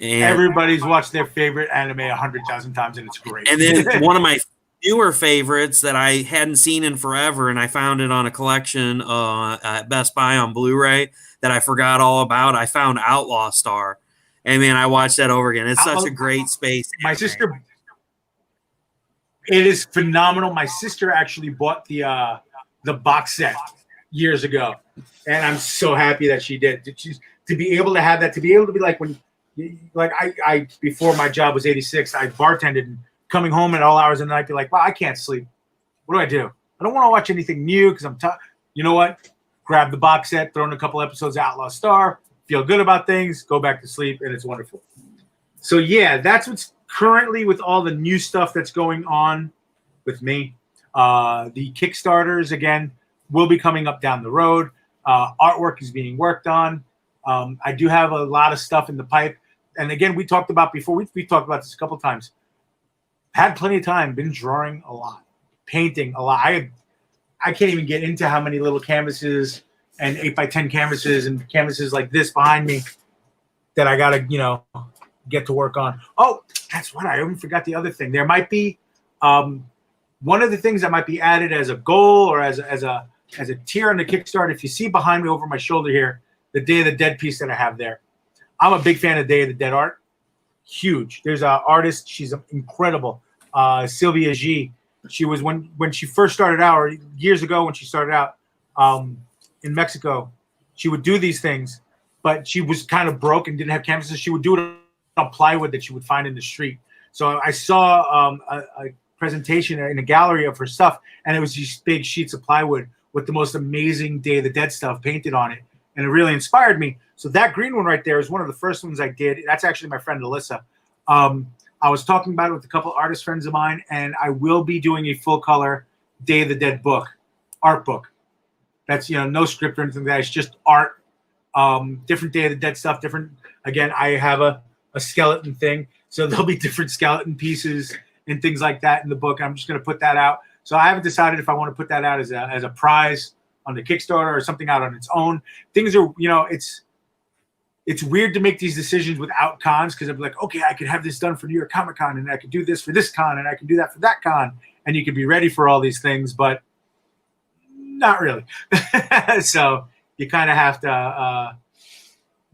And everybody's watched their favorite anime 100,000 times, and it's great. And then one of my newer favorites that I hadn't seen in forever, and I found it on a collection at Best Buy on Blu-ray that I forgot all about. I found Outlaw Star, and man, I watched that over again. It's such a great space. My sister, it is phenomenal. My sister actually bought the box set years ago, and I'm so happy that she did. To be able to have that, to be able to be like I before my job was 86, I bartended. And coming home at all hours of the night, be like, wow, I can't sleep. What do? I don't want to watch anything new because I'm tired. You know what? Grab the box set, throw in a couple episodes of Outlaw Star, feel good about things, go back to sleep, and it's wonderful. So, yeah, that's what's currently with all the new stuff that's going on with me. The Kickstarters, again, will be coming up down the road. Artwork is being worked on. I do have a lot of stuff in the pipe. And, again, we talked about before. We talked about this a couple times. Had plenty of time, been drawing a lot, painting a lot. I can't even get into how many little canvases and 8x10 canvases and canvases like this behind me that I gotta, get to work on. Oh, that's what I even forgot the other thing. There might be one of the things that might be added as a goal or as a tier on the Kickstarter. If you see behind me over my shoulder here, the Day of the Dead piece that I have there. I'm a big fan of Day of the Dead art. Huge. There's an artist. She's incredible. Sylvia G. She was when she first started out, or years ago when she started out in Mexico, she would do these things, but she was kind of broke and didn't have canvases. She would do it on plywood that she would find in the street. So I saw a presentation in a gallery of her stuff, and it was these big sheets of plywood with the most amazing Day of the Dead stuff painted on it, and it really inspired me. So that green one right there is one of the first ones I did. That's actually my friend Alyssa. I was talking about it with a couple artist friends of mine, and I will be doing a full color Day of the Dead book, art book. That's, no script or anything like that. It's just art, different Day of the Dead stuff, different. Again, I have a skeleton thing, so there'll be different skeleton pieces and things like that in the book. I'm just going to put that out. So I haven't decided if I want to put that out as a prize on the Kickstarter or something out on its own. Things are, it's weird to make these decisions without cons, because I'm like, okay, I could have this done for New York Comic Con, and I could do this for this con, and I can do that for that con, and you could be ready for all these things, but not really. So you kind of have to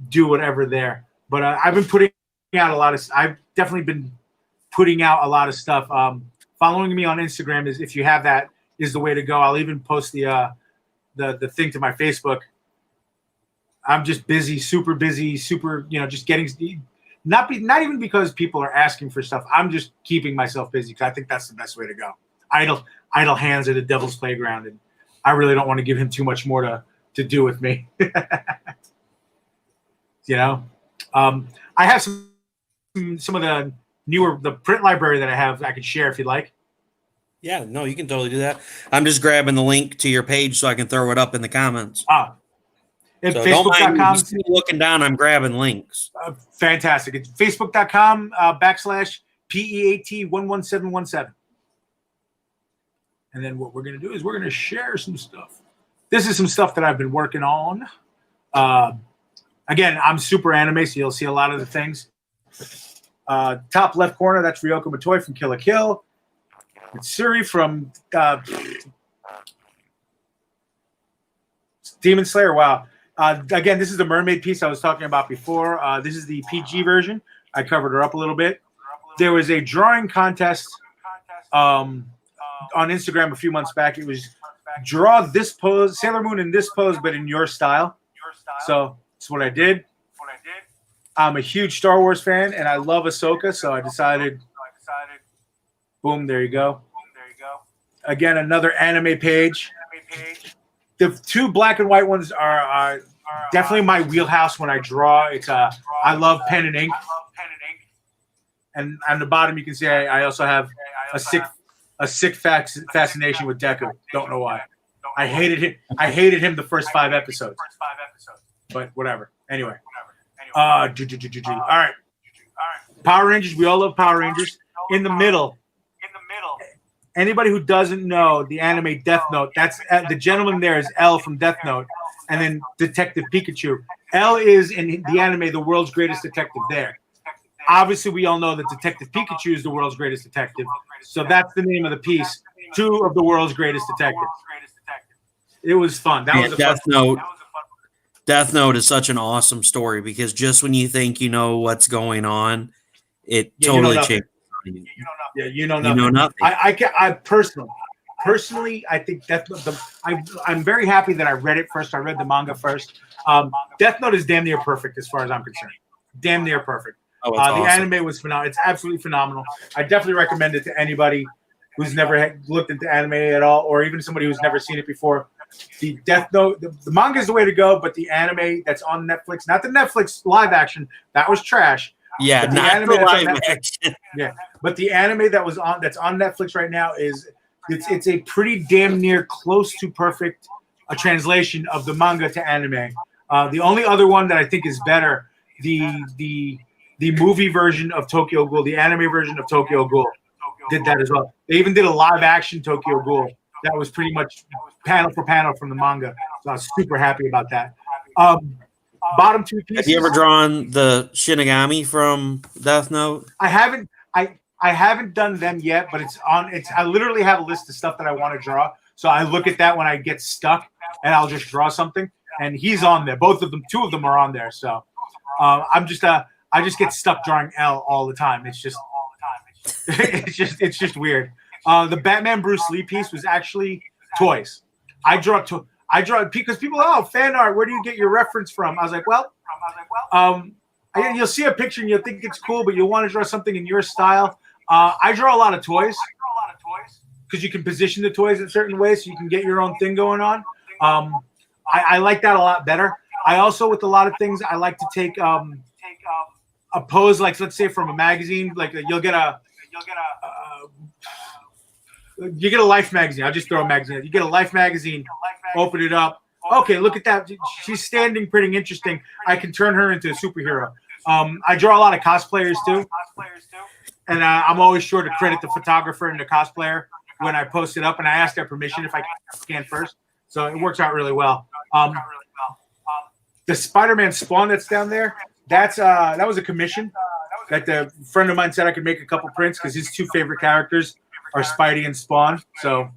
do whatever there. But I've been putting out I've definitely been putting out a lot of stuff. Following me on Instagram is, if you have that, is the way to go. I'll even post the thing to my Facebook. I'm just busy, super, just getting, not even because people are asking for stuff. I'm just keeping myself busy, because I think that's the best way to go. Idle hands are the devil's playground, and I really don't want to give him too much more to do with me. I have some of the print library that I have I could share if you'd like. Yeah, no, you can totally do that. I'm just grabbing the link to your page so I can throw it up in the comments. At so Facebook.com. Don't mind me looking down, I'm grabbing links. Fantastic. It's Facebook.com /PEAT11717. And then what we're going to do is we're going to share some stuff. This is some stuff that I've been working on. Again, I'm super anime, so you'll see a lot of the things. Top left corner, that's Ryoko Matoi from Kill la Kill. It's Suri from Demon Slayer. Wow. Again, this is the mermaid piece I was talking about before. This is the PG version. I covered her up a little bit. There was a drawing contest on Instagram a few months back. It was draw this pose, Sailor Moon in this pose, but in your style. So that's what I did. I'm a huge Star Wars fan, and I love Ahsoka, so I decided, boom, there you go. Again, another anime page. The two black and white ones are definitely my wheelhouse when I draw. It's I love pen and ink. And on the bottom, you can see I also have a sick fascination with Deku. Don't know why. I hated him. I hated him the first 5 episodes. But whatever. Anyway. All right. Power Rangers. We all love Power Rangers. In the middle. Anybody who doesn't know the anime Death Note, that's the gentleman there is L from Death Note, and then Detective Pikachu. L is in the anime the world's greatest detective there. Obviously, we all know that Detective Pikachu is the world's greatest detective. So that's the name of the piece. 2 of the world's greatest detectives. It was fun. That was a Death fun Note. Death Note is such an awesome story because just when you think you know what's going on, it totally changes. Yeah, you know nothing. You know nothing. I personally, I think Death Note. I'm very happy that I read it first. I read the manga first. Death Note is damn near perfect as far as I'm concerned. Damn near perfect. Oh, the awesome. anime was phenomenal. It's absolutely phenomenal. I definitely recommend it to anybody who's never looked into anime at all, or even somebody who's never seen it before. The Death Note, the manga is the way to go, but the anime that's on Netflix, not the Netflix live action, that was trash. Yeah, but not the live action. Yeah, but the anime that's on Netflix right now it's a pretty damn near close to perfect a translation of the manga to anime. The only other one that I think is better, the movie version of Tokyo Ghoul, the anime version of Tokyo Ghoul, did that as well. They even did a live action Tokyo Ghoul that was pretty much panel for panel from the manga. So I was super happy about that. Bottom 2 pieces. Have you ever drawn the Shinigami from Death Note? I haven't. I haven't done them yet, but it's on. I literally have a list of stuff that I want to draw. So I look at that when I get stuck, and I'll just draw something. And he's on there. Both of them, 2 of them are on there. So I just get stuck drawing L all the time. It's just it's just weird. The Batman Bruce Lee piece was actually toys. I draw because people, fan art. Where do you get your reference from? I was like, you'll see a picture and you'll think it's cool, but you'll want to draw something in your style. I draw a lot of toys because you can position the toys in certain ways so you can get your own thing going on. I like that a lot better. I also, with a lot of things, I like to take a pose, like let's say from a magazine, like you get a Life magazine. I'll just throw a magazine. You get a Life magazine, open it up. Okay, look at that. She's standing pretty interesting. I can turn her into a superhero. I draw a lot of cosplayers too. And I'm always sure to credit the photographer and the cosplayer when I post it up. And I ask their permission if I can scan first. So it works out really well. The Spider-Man Spawn that's down there, that was a commission that the friend of mine said I could make a couple prints because his 2 favorite characters are Spidey and Spawn. So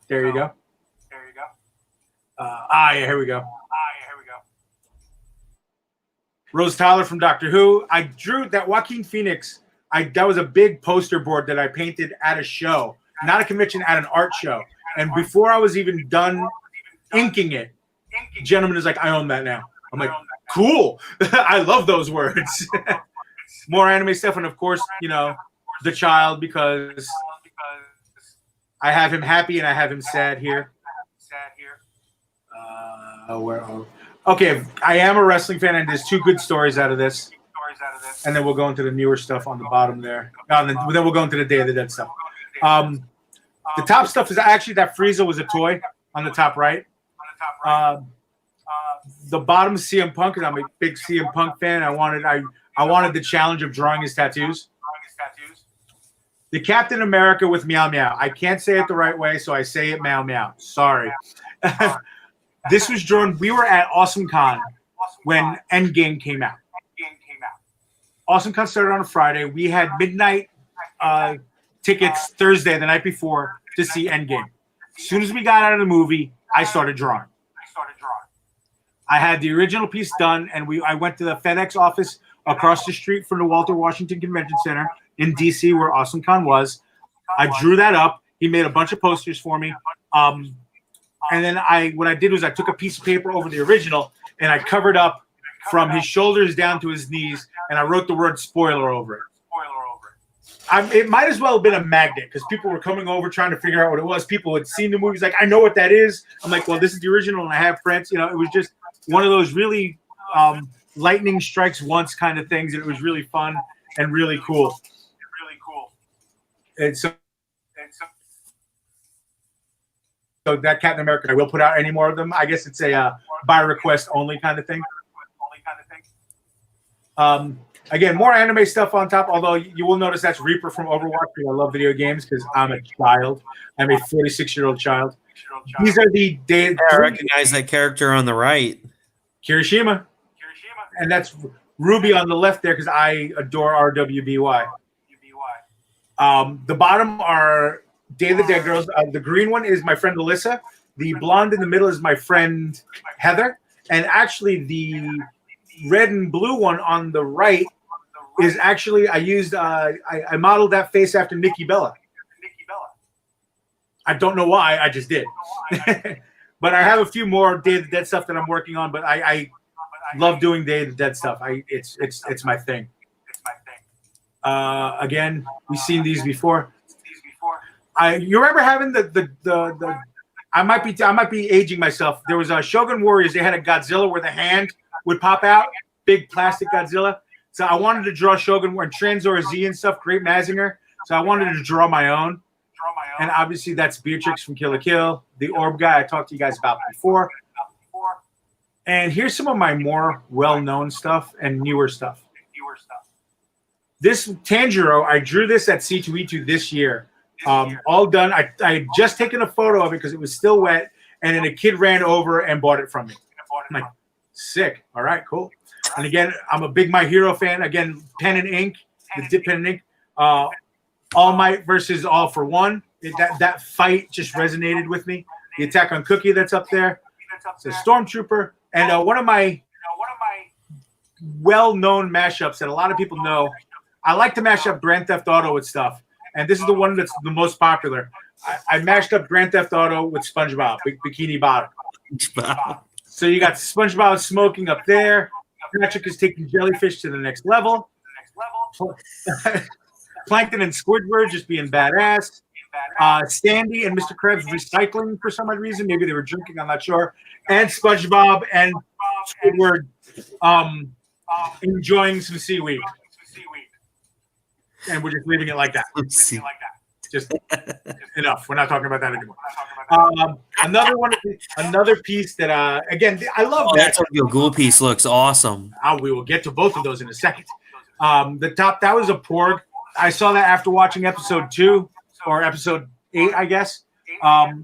there you go. Here we go. Rose Tyler from Doctor Who. I drew that Joaquin Phoenix. That was a big poster board that I painted at a show, not a convention, at an art show. And before I was even done inking it, the gentleman is like, I own that now. I'm like, cool. I love those words. More anime stuff. And of course, the child, because I have him happy and I have him sad here. Okay, I am a wrestling fan, and there's 2 good stories out of this. And then we'll go into the newer stuff on the bottom there. And then we'll go into the Day of the Dead stuff. The top stuff is actually that Frieza was a toy on the top right. The bottom is CM Punk, and I'm a big CM Punk fan. I wanted the challenge of drawing his tattoos. The Captain America with Meow Meow. I can't say it the right way, so I say it Meow Meow. Sorry. This was drawn. We were at Awesome Con when Endgame came out. Awesome Con started on a Friday. We had midnight tickets Thursday, the night before, to see Endgame. As soon as we got out of the movie, I started drawing. I had the original piece done, and I went to the FedEx office across the street from the Walter Washington Convention Center in D.C., where Awesome Con was. I drew that up. He made a bunch of posters for me. And then what I did was I took a piece of paper over the original, and I covered up from his shoulders down to his knees, and I wrote the word spoiler over it. It might as well have been a magnet because people were coming over trying to figure out what it was. People had seen the movies, like, I know what that is. I'm like, well, this is the original, and I have friends. You know, it was just one of those really lightning strikes once kind of things, and it was really fun and really cool. And so that Captain America, I will put out any more of them. I guess it's a by request only kind of thing. Again, more anime stuff on top, although you will notice that's Reaper from Overwatch because I love video games because I'm a child. I'm a 46-year-old child. These are the days. I recognize that character on the right. Kirishima. And that's Ruby on the left there because I adore RWBY. The bottom are Day of the Dead girls. The green one is my friend Alyssa. The blonde in the middle is my friend Heather. And actually the red and blue one on the right is actually, I used, I modeled that face after Nikki Bella. I don't know why, I just did. But I have a few more Day of the Dead stuff that I'm working on, but I love doing Day of the Dead stuff. It's my thing. Again, we've seen these before. You remember having the I might be aging myself. There was a Shogun Warriors, they had a Godzilla where the hand would pop out, big plastic Godzilla. So I wanted to draw Shogun and Tranzor Z and stuff, great Mazinger. So I wanted to draw my own. And obviously that's Beatrix from Kill la Kill, the Orb guy I talked to you guys about before. And here's some of my more well-known stuff and newer stuff. This Tanjiro, I drew this at C2E2 this year. All done. I had just taken a photo of it because it was still wet, and then a kid ran over and bought it from me. I'm like, sick. All right, cool. And again, I'm a big My Hero fan. Again, pen and ink, the dip pen and ink. All Might versus All for One. That fight just resonated with me. The Attack on Cookie that's up there. It's a Stormtrooper. And one of my well-known mashups that a lot of people know, I like to mash up Grand Theft Auto with stuff. And this is the one that's the most popular. I mashed up Grand Theft Auto with SpongeBob, Bikini Bottom. So you got SpongeBob smoking up there. Patrick is taking jellyfish to the next level. Plankton and Squidward just being badass. Sandy and Mr. Krabs recycling for some odd reason. Maybe they were drinking, I'm not sure. And SpongeBob and Squidward enjoying some seaweed. And we're just leaving it like that. Just enough. We're not talking about that anymore. Another piece that again I love. That Tokyo Ghoul piece looks awesome. We will get to both of those in a second. The top, that was a Porg. I saw that after watching episode 2 or episode 8, I guess,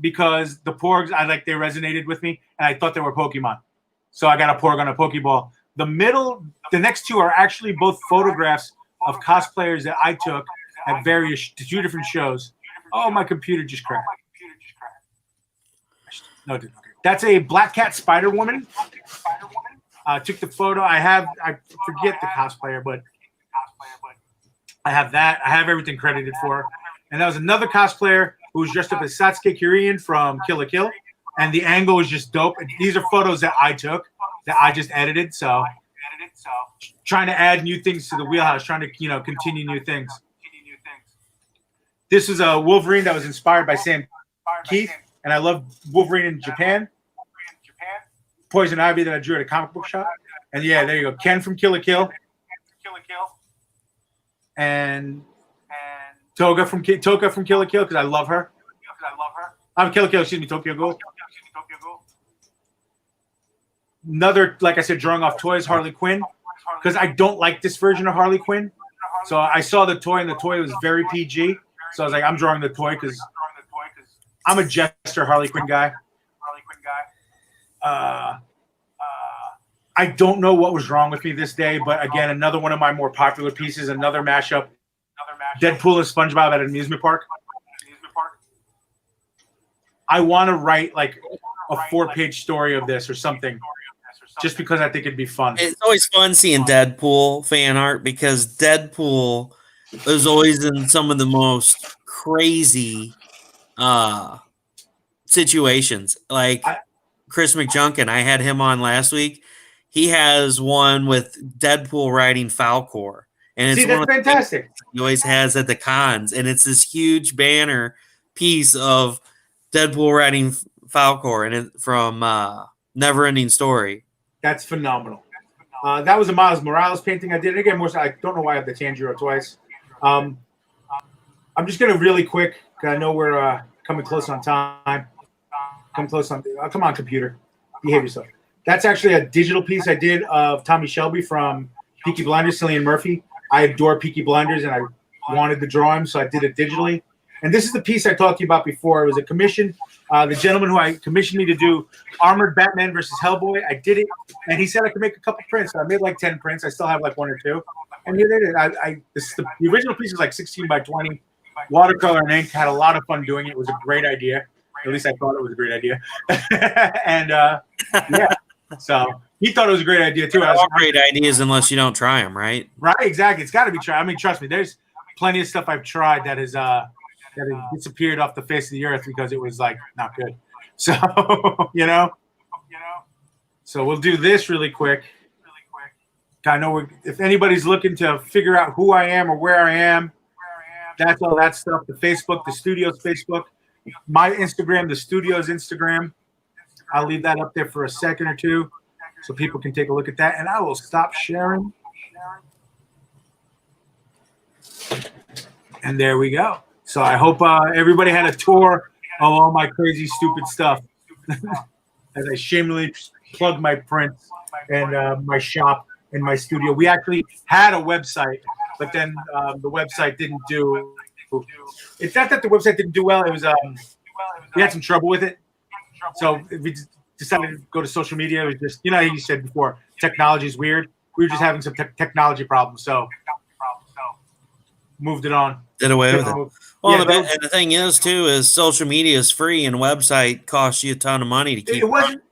because the Porgs they resonated with me, and I thought they were Pokemon. So I got a Porg on a Pokeball. The next two are actually both photographs of cosplayers that I took at two different shows. Oh, my computer just crashed. No, it didn't. Okay. That's a Black Cat Spider Woman. Took the photo. I forget the cosplayer, but I have that. I have everything credited for. And that was another cosplayer who was dressed up as Satsuki Kurian from Kill la Kill. And the angle was just dope. And these are photos that I took that I just edited. So trying to add new things to the wheelhouse, trying to continue new things. This is a Wolverine that was inspired by Sam Keith, and I love Wolverine in Japan. Poison Ivy that I drew at a comic book shop. And yeah, there you go. Ken from Kill la Kill. And Toga from Kill la Kill because I love her. I'm Kill la Kill, excuse me, Tokyo Ghoul. Another, like I said, drawing off toys, Harley Quinn, because I don't like this version of Harley Quinn. So I saw the toy, and the toy was very PG. So I was like, I'm drawing the toy because I'm a Jester Harley Quinn guy. I don't know what was wrong with me this day, but again, another one of my more popular pieces, another mashup. Deadpool and SpongeBob at an amusement park. I want to write like a 4-page story of this or something, just because I think it'd be fun. It's always fun seeing Deadpool fan art because Deadpool is always in some of the most crazy situations. Like Chris McJunkin, I had him on last week. He has one with Deadpool riding Falcor. And it's that's fantastic. he always has at the cons, and it's this huge banner piece of Deadpool riding Falcor and it from Neverending Story. That's phenomenal. That was a Miles Morales painting I did. And again, I don't know why I have the Tanjiro twice. I'm just gonna really quick. I know we're coming close on time. Come close on. Come on, computer, behave yourself. That's actually a digital piece I did of Tommy Shelby from Peaky Blinders, Cillian Murphy. I adore Peaky Blinders, and I wanted to draw him, so I did it digitally. And this is the piece I talked to you about before. It was a commission. The gentleman who I commissioned me to do Armored Batman versus Hellboy, I did it, and he said I could make a couple prints. So I made like 10 prints. I still have like 1 or 2. And yeah, they did. The original piece was like 16 by 20, watercolor and ink. Had a lot of fun doing it. It was a great idea. At least I thought it was a great idea. And yeah, so he thought it was a great idea too. All great ideas unless you don't try them, right? Right, exactly. It's got to be tried. I mean, trust me. There's plenty of stuff I've tried that has disappeared off the face of the earth because it was like not good. So you know. So we'll do this really quick. I know if anybody's looking to figure out who I am or where I am, that's all that stuff. The Facebook, the studio's Facebook, my Instagram, the studio's Instagram. I'll leave that up there for a second or two so people can take a look at that. And I will stop sharing. And there we go. So I hope everybody had a tour of all my crazy, stupid stuff. As I shamelessly plug my prints and my shop and my studio. We actually had a website, but then the website didn't do. It's not that the website didn't do well. It was we had some trouble with it. So we decided to go to social media. It was just, you know, you said before, technology is weird. We were just having some technology problems. So moved it on. Did away with it. Well, yeah, and the thing is, too, is social media is free and website costs you a ton of money to keep. It wasn't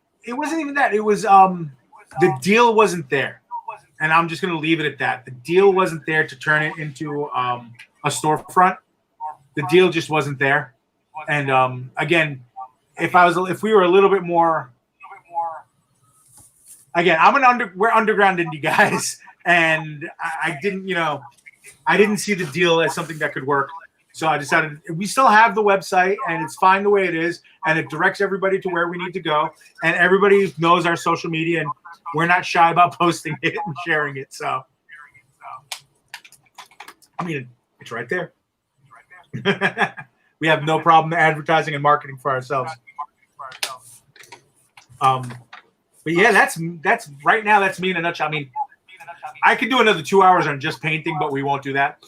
even that. It was the deal wasn't there. And I'm just going to leave it at that. The deal wasn't there to turn it into a storefront. The deal just wasn't there. And again, if we were a little bit more, again, we're underground indie guys, and I didn't see the deal as something that could work. So I decided we still have the website, and it's fine the way it is, and it directs everybody to where we need to go, and everybody knows our social media, and we're not shy about posting it and sharing it. So, I mean, it's right there. We have no problem advertising and marketing for ourselves. But yeah, that's right now. That's me in a nutshell. I mean, I could do another 2 hours on just painting, but we won't do that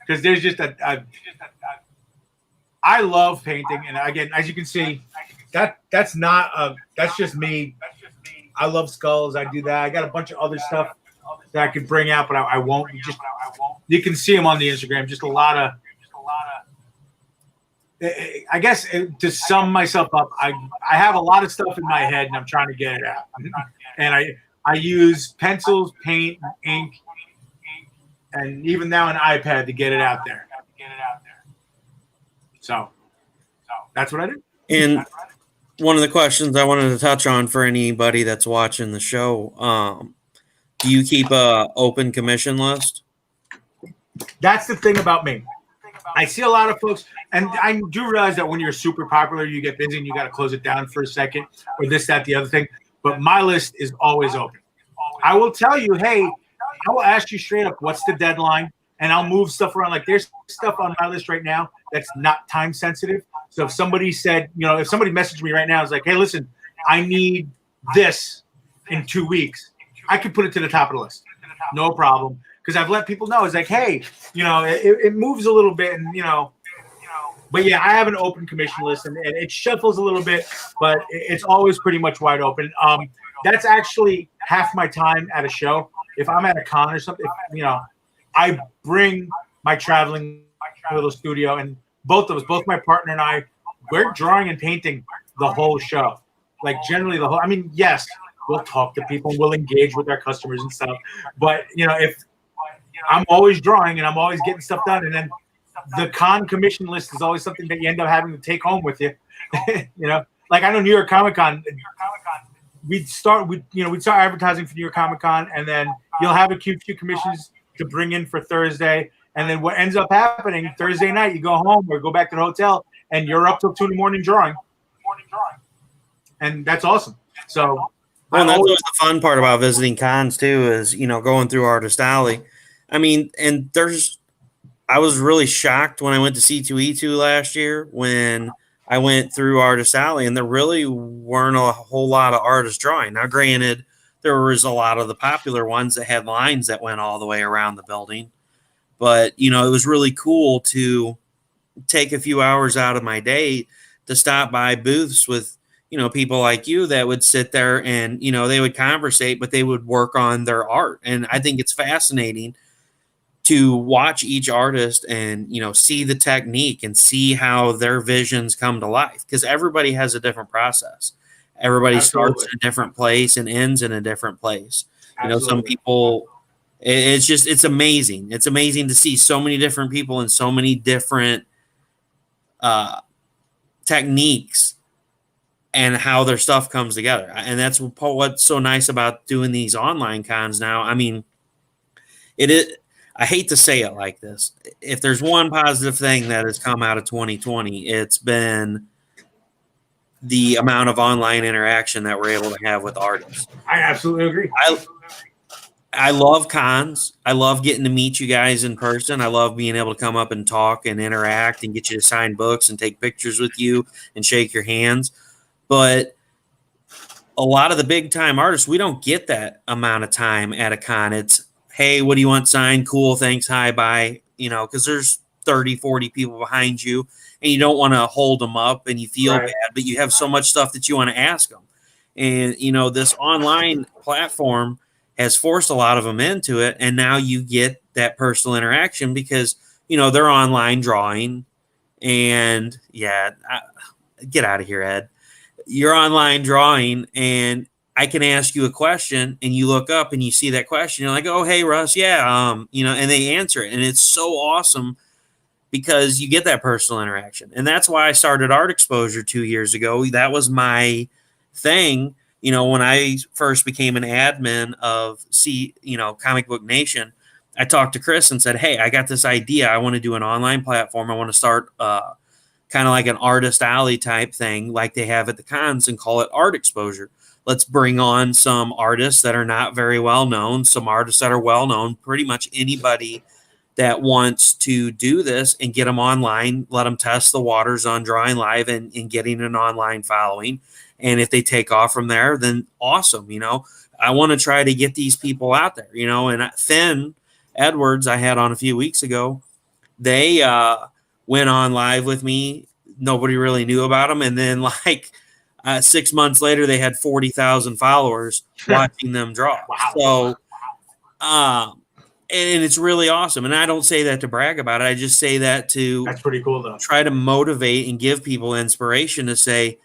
because there's just I love painting, and again, as you can see, that's just me. I love skulls. I do that. I got a bunch of other stuff that I could bring out, but I won't. You can see them on the Instagram. Just a lot of. I guess to sum myself up, I have a lot of stuff in my head, and I'm trying to get it out. And I use pencils, paint, ink, and even now an iPad to get it out there. So that's what I do. And one of the questions I wanted to touch on for anybody that's watching the show, do you keep a open commission list? That's the thing about me. I see a lot of folks, and I do realize that when you're super popular, you get busy and you got to close it down for a second, or this, that, the other thing. But my list is always open. I will tell you, hey, I will ask you straight up, what's the deadline? And I'll move stuff around. Like there's stuff on my list right now that's not time sensitive. So if somebody said, if somebody messaged me right now, it's like, hey, listen, I need this in 2 weeks. I could put it to the top of the list. No problem. Because I've let people know. It's like, hey, it moves a little bit, and but yeah, I have an open commission list, and it shuffles a little bit, but it's always pretty much wide open. That's actually half my time at a show. If I'm at a con or something, I bring my traveling little studio, and both my partner and I, we're drawing and painting the whole show. Like generally the whole. I mean, yes, we'll talk to people, we'll engage with our customers and stuff, but if I'm always drawing and I'm always getting stuff done, and then the con commission list is always something that you end up having to take home with you. Like I know New York Comic Con, we'd start advertising for New York Comic Con, and then you'll have a few commissions to bring in for Thursday. And then what ends up happening Thursday night, you go home or go back to the hotel, and you're up till 2 in the morning drawing. And that's awesome. So, well, that's always the fun part about visiting cons too, is, you know, going through Artist Alley. I mean, and I was really shocked when I went to C2E2 last year when I went through Artist Alley, and there really weren't a whole lot of artist drawing. Now, granted, there was a lot of the popular ones that had lines that went all the way around the building, but, you know, it was really cool to take a few hours out of my day to stop by booths with, you know, people like you that would sit there and, you know, they would conversate, but they would work on their art. And I think it's fascinating to watch each artist and, you know, see the technique and see how their visions come to life, because everybody has a different process. Everybody starts in a different place and ends in a different place. You know, some people, it's amazing. It's amazing to see so many different people and so many different techniques and how their stuff comes together. And that's what's so nice about doing these online cons now. I mean, I hate to say it like this. If there's one positive thing that has come out of 2020, it's been the amount of online interaction that we're able to have with artists. I absolutely agree. I love cons. I love getting to meet you guys in person. I love being able to come up and talk and interact and get you to sign books and take pictures with you and shake your hands. But a lot of the big time artists, we don't get that amount of time at a con. It's, hey, what do you want signed? Cool, thanks, hi, bye. You know, because there's 30, 40 people behind you, and you don't want to hold them up and you feel bad, but you have so much stuff that you want to ask them. And, you know, this online platform has forced a lot of them into it, and now you get that personal interaction because, you know, they're online drawing. And, get out of here, Ed. You're online drawing, and I can ask you a question, and you look up and you see that question. You're like, oh, hey, Russ. Yeah. You know, and they answer it. And it's so awesome because you get that personal interaction. And that's why I started Art Exposure 2 years ago. That was my thing. You know, when I first became an admin of Comic Book Nation, I talked to Chris and said, hey, I got this idea. I want to do an online platform. I want to start kind of like an Artist Alley type thing like they have at the cons and call it Art Exposure. Let's bring on some artists that are not very well known, some artists that are well known, pretty much anybody that wants to do this, and get them online, let them test the waters on drawing live and getting an online following. And if they take off from there, then awesome. You know, I want to try to get these people out there, you know. And Finn Edwards, I had on a few weeks ago, they went on live with me. Nobody really knew about them. And then 6 months later, they had 40,000 followers watching them draw. Wow. So, and it's really awesome. And I don't say that to brag about it. I just say that that's pretty cool, though. Try to motivate and give people inspiration to say,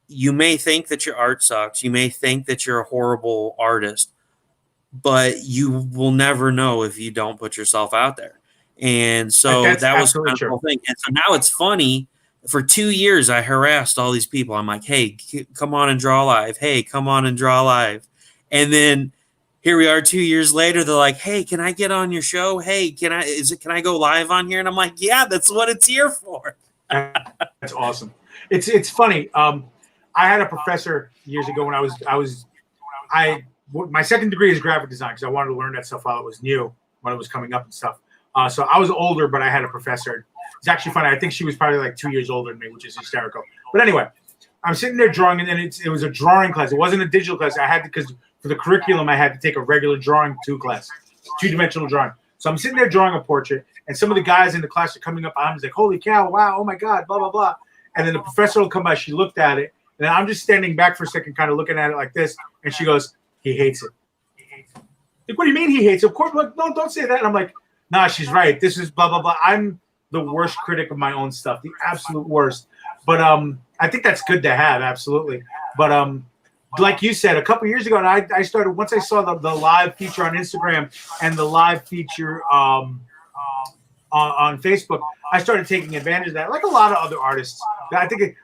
you may think that your art sucks. You may think that you're a horrible artist, but you will never know if you don't put yourself out there. And so that was kind of the whole thing. And so now it's funny. For 2 years, I harassed all these people. I'm like, hey, come on and draw live. Hey, come on and draw live. And then here we are 2 years later. They're like, hey, can I get on your show? Hey, can I go live on here? And I'm like, yeah, that's what it's here for. That's awesome. It's funny. I had a professor years ago when my second degree is graphic design because I wanted to learn that stuff while it was new, when it was coming up and stuff. So I was older, but I had a professor. It's actually funny. I think she was probably like 2 years older than me, which is hysterical. But anyway, I'm sitting there drawing, and then it was a drawing class. It wasn't a digital class. I had to, because for the curriculum, I had to take a regular drawing 2 class, 2-dimensional drawing. So I'm sitting there drawing a portrait, and some of the guys in the class are coming up behind me, like, holy cow, wow, oh my God, blah, blah, blah. And then the professor will come by. She looked at it, and I'm just standing back for a second, kind of looking at it like this. And she goes, he hates it. Like, what do you mean he hates it? Of course, like, no, don't say that. And I'm like, nah, she's right. This is blah, blah, blah. I'm the worst critic of my own stuff, the absolute worst. But I think that's good to have, absolutely. But like you said, a couple years ago, and I started, once I saw the live feature on Instagram and the live feature on Facebook, I started taking advantage of that, like a lot of other artists. I think,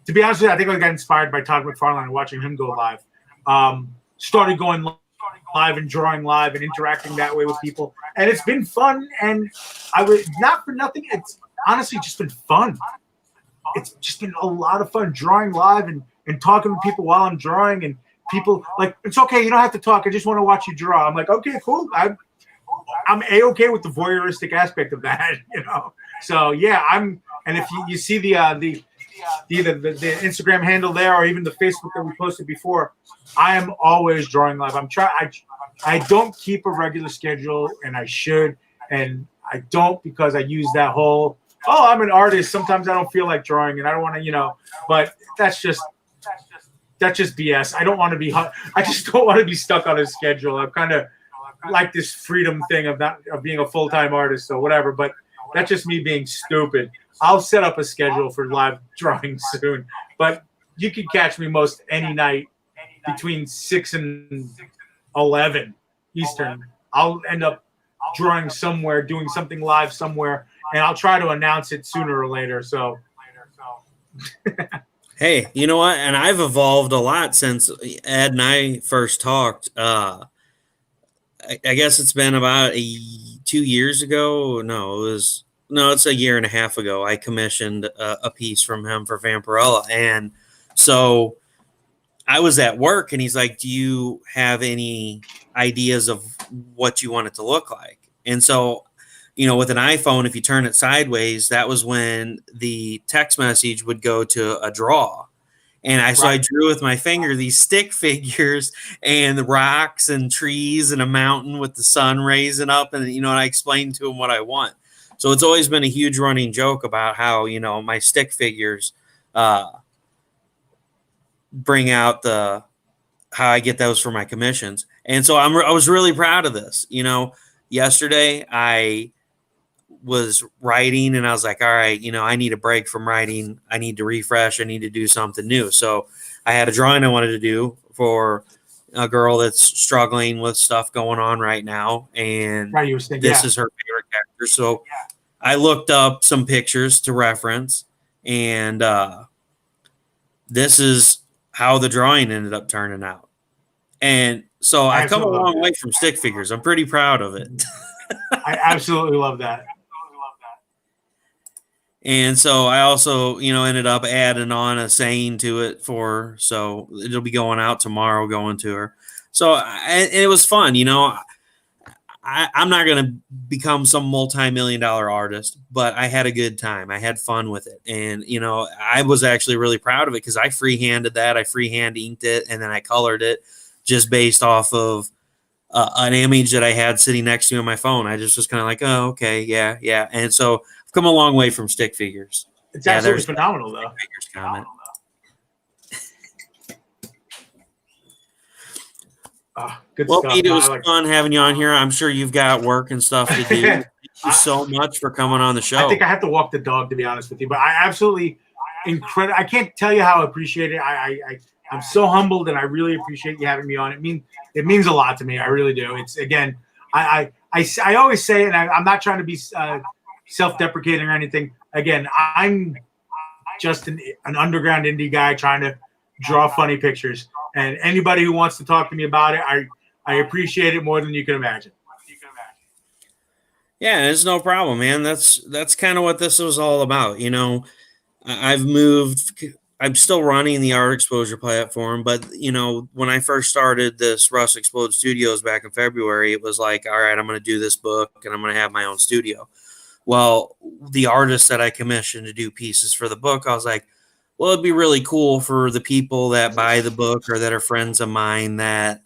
to be honest with you, I think I got inspired by Todd McFarlane and watching him go live. Started going live and drawing live and interacting that way with people. And it's been fun. And I would not for nothing. It's honestly just been fun. It's just been a lot of fun drawing live and talking to people while I'm drawing, and people like, it's okay, you don't have to talk. I just want to watch you draw. I'm like, okay, cool. I'm a-okay with the voyeuristic aspect of that, you know. So yeah, and if you see the Instagram handle there, or even the Facebook that we posted before, I am always drawing live. I don't keep a regular schedule, and I should, and I don't, because I use that whole, oh, I'm an artist, sometimes I don't feel like drawing and I don't want to, you know, but that's just BS. I don't want to be, I just don't want to be stuck on a schedule. I'm kind of like this freedom thing of being a full-time artist or whatever, but that's just me being stupid. I'll set up a schedule for live drawing soon, but you can catch me most any night between 6 and 11 Eastern. I'll end up drawing somewhere, doing something live somewhere, and I'll try to announce it sooner or later. So, hey, you know what? And I've evolved a lot since Ed and I first talked. I guess it's been about 2 years ago. It's a year and a half ago. I commissioned a piece from him for Vampirella, and so I was at work, and he's like, "Do you have any ideas of what you want it to look like?" And so, you know, with an iPhone, if you turn it sideways, that was when the text message would go to a draw. And I drew with my finger these stick figures and the rocks and trees and a mountain with the sun raising up. And, you know, and I explained to him what I want. So it's always been a huge running joke about how, you know, my stick figures bring out how I get those for my commissions. And so I was really proud of this. You know, yesterday I was writing and I was like, all right, you know, I need a break from writing. I need to refresh. I need to do something new. So I had a drawing I wanted to do for a girl that's struggling with stuff going on right now. And this is her favorite character. So I looked up some pictures to reference, and this is how the drawing ended up turning out. And so I've come a long way from stick figures. I'm pretty proud of it. I absolutely love that. And so I also, you know, ended up adding on a saying to it so it'll be going out tomorrow, going to her. So it was fun, you know. I'm not going to become some multi-million-dollar artist, but I had a good time. I had fun with it. And, you know, I was actually really proud of it because I freehanded that. I freehand inked it, and then I colored it just based off of an image that I had sitting next to me on my phone. I just was kind of like, oh, okay, yeah. And so I've come a long way from stick figures. It's absolutely phenomenal, though. Figures comment. Good well, stuff. Pete, it was fun having you on here. I'm sure you've got work and stuff to do. Thank you so much for coming on the show. I think I have to walk the dog, to be honest with you, but I absolutely I can't tell you how I appreciate it. I'm so humbled, and I really appreciate you having me on. It means a lot to me. I really do. It's, again, I always say, and I'm not trying to be self-deprecating or anything. Again, I'm just an underground indie guy trying to draw funny pictures. And anybody who wants to talk to me about it, I appreciate it more than you can imagine. Yeah, it's no problem, man. That's kind of what this was all about. You know, I've moved. I'm still running the art exposure platform, but, you know, when I first started this Russ Explode Studios back in February, it was like, all right, I'm going to do this book and I'm going to have my own studio. Well, the artists that I commissioned to do pieces for the book, I was like, well, it'd be really cool for the people that buy the book or that are friends of mine that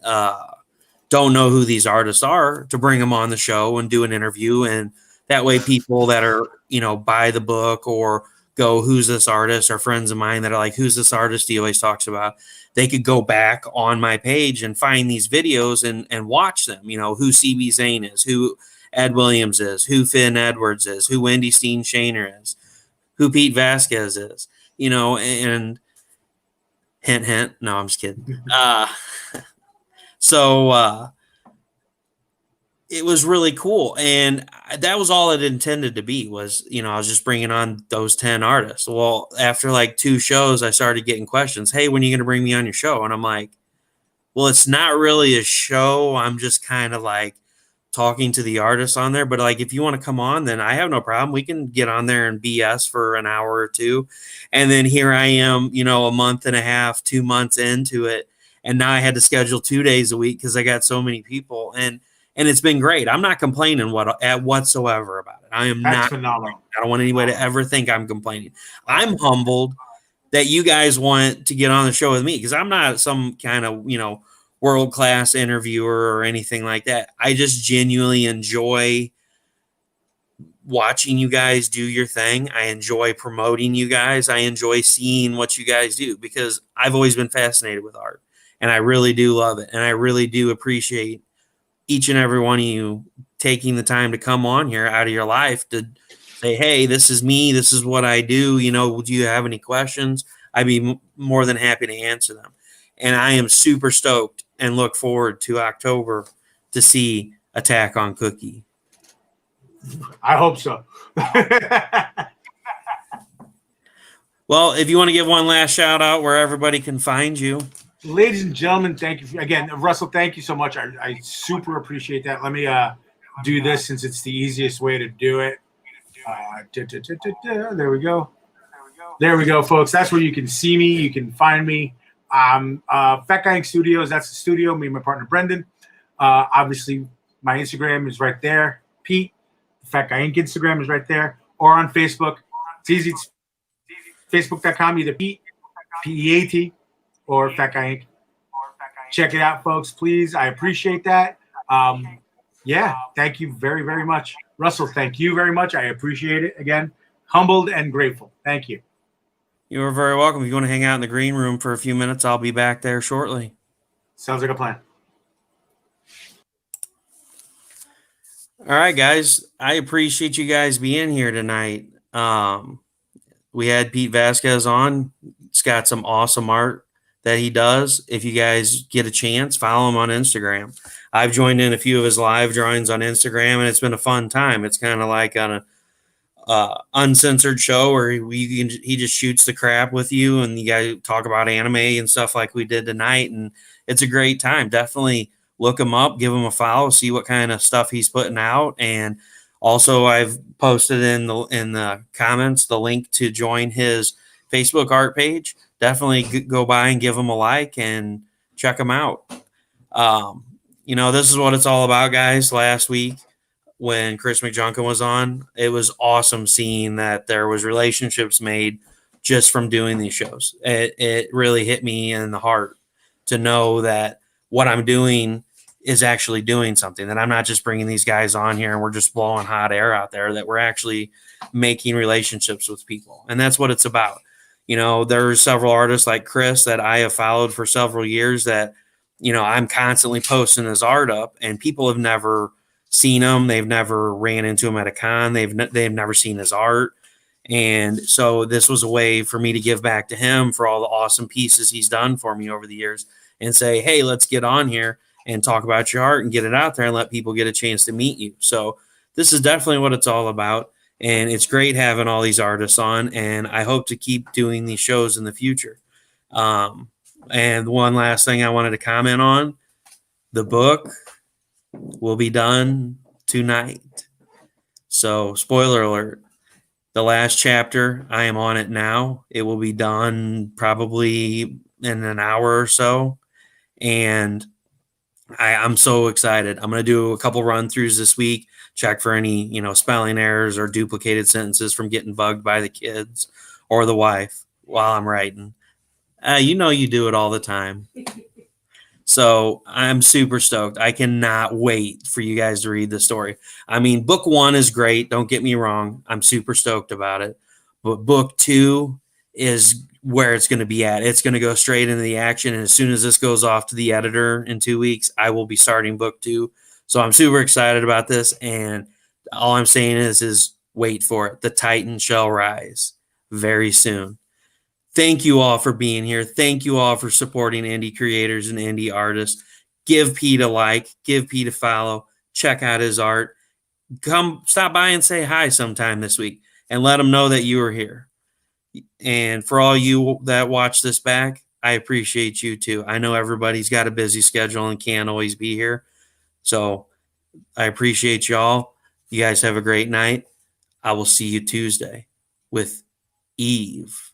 don't know who these artists are to bring them on the show and do an interview. And that way people that are, you know, buy the book or go, who's this artist, or friends of mine that are like, who's this artist he always talks about, they could go back on my page and find these videos and watch them, you know, who CB Zane is, who Ed Williams is, who Finn Edwards is, who Wendy Steen Shaner is, who Peat Vazquez is. You know, and hint. No, I'm just kidding. So it was really cool. And that was all it intended to be was, you know, I was just bringing on those 10 artists. Well, after like 2 shows, I started getting questions. Hey, when are you going to bring me on your show? And I'm like, well, it's not really a show. I'm just kind of like talking to the artists on there. But like, if you want to come on, then I have no problem. We can get on there and BS for an hour or two. And then here I am, a month and a half, 2 months into it. And now I had to schedule 2 days a week because I got so many people. And it's been great. I'm not complaining whatsoever about it. I am That's not. phenomenal. I don't want anybody to ever think I'm complaining. I'm humbled that you guys want to get on the show with me because I'm not some kind of, world-class interviewer or anything like that. I just genuinely enjoy watching you guys do your thing. I enjoy promoting you guys. I enjoy seeing what you guys do because I've always been fascinated with art and I really do love it. And I really do appreciate each and every one of you taking the time to come on here out of your life to say, hey, this is me. This is what I do. Do you have any questions? I'd be more than happy to answer them. And I am super stoked and look forward to October to see Attack on Cookie. I hope so. Well, if you want to give one last shout out where everybody can find you. Ladies and gentlemen, thank you. Again, Russell, thank you so much. I super appreciate that. Let me do this since it's the easiest way to do it. There we go. There we go, folks. That's where you can see me. You can find me. Fat Guy Inc. Studios. That's the studio. Me and my partner, Brendan. Obviously, my Instagram is right there. Pete. Fat Guy Inc. Instagram is right there. Or on Facebook. It's easy. It's Facebook.com, either Pete, P-E-A-T, or Fat Guy Inc. Check it out, folks, please. I appreciate that. Yeah, thank you very, very much. Russell, thank you very much. I appreciate it. Again, humbled and grateful. Thank you. You are very welcome. If you want to hang out in the green room for a few minutes, I'll be back there shortly. Sounds like a plan. All right, guys. I appreciate you guys being here tonight. We had Peat Vazquez on. He's got some awesome art that he does. If you guys get a chance, follow him on Instagram. I've joined in a few of his live drawings on Instagram, and it's been a fun time. It's kind of like on a uncensored show where he just shoots the crap with you, and you guys talk about anime and stuff like we did tonight, and it's a great time. Definitely look him up, give him a follow, see what kind of stuff he's putting out, and also I've posted in the comments the link to join his Facebook art page. Definitely go by and give him a like and check him out. This is what it's all about, guys. Last week when Chris McJunkin was on, it was awesome seeing that there was relationships made just from doing these shows. It really hit me in the heart to know that what I'm doing is actually doing something, that I'm not just bringing these guys on here and we're just blowing hot air out there, that we're actually making relationships with people. And that's what it's about. There's several artists like Chris that I have followed for several years that, I'm constantly posting his art up, and people have never seen him. They've never ran into him at a con. They've never seen his art. And so this was a way for me to give back to him for all the awesome pieces he's done for me over the years and say, hey, let's get on here and talk about your art and get it out there and let people get a chance to meet you. So this is definitely what it's all about. And it's great having all these artists on, and I hope to keep doing these shows in the future. And one last thing I wanted to comment on, the book will be done tonight. So spoiler alert, the last chapter, I am on it now. It will be done probably in an hour or so. And I'm so excited. I'm going to do a couple run throughs this week, check for any, spelling errors or duplicated sentences from getting bugged by the kids or the wife while I'm writing. You do it all the time. So I'm super stoked. I cannot wait for you guys to read the story. I mean, book 1 is great. Don't get me wrong. I'm super stoked about it. But book 2 is where it's going to be at. It's going to go straight into the action. And as soon as this goes off to the editor in 2 weeks, I will be starting book 2. So I'm super excited about this. And all I'm saying is wait for it. The Titan shall rise very soon. Thank you all for being here. Thank you all for supporting indie creators and indie artists. Give Pete a like. Give Pete a follow. Check out his art. Come stop by and say hi sometime this week and let him know that you are here. And for all you that watch this back, I appreciate you too. I know everybody's got a busy schedule and can't always be here. So I appreciate y'all. You guys have a great night. I will see you Tuesday with Eve.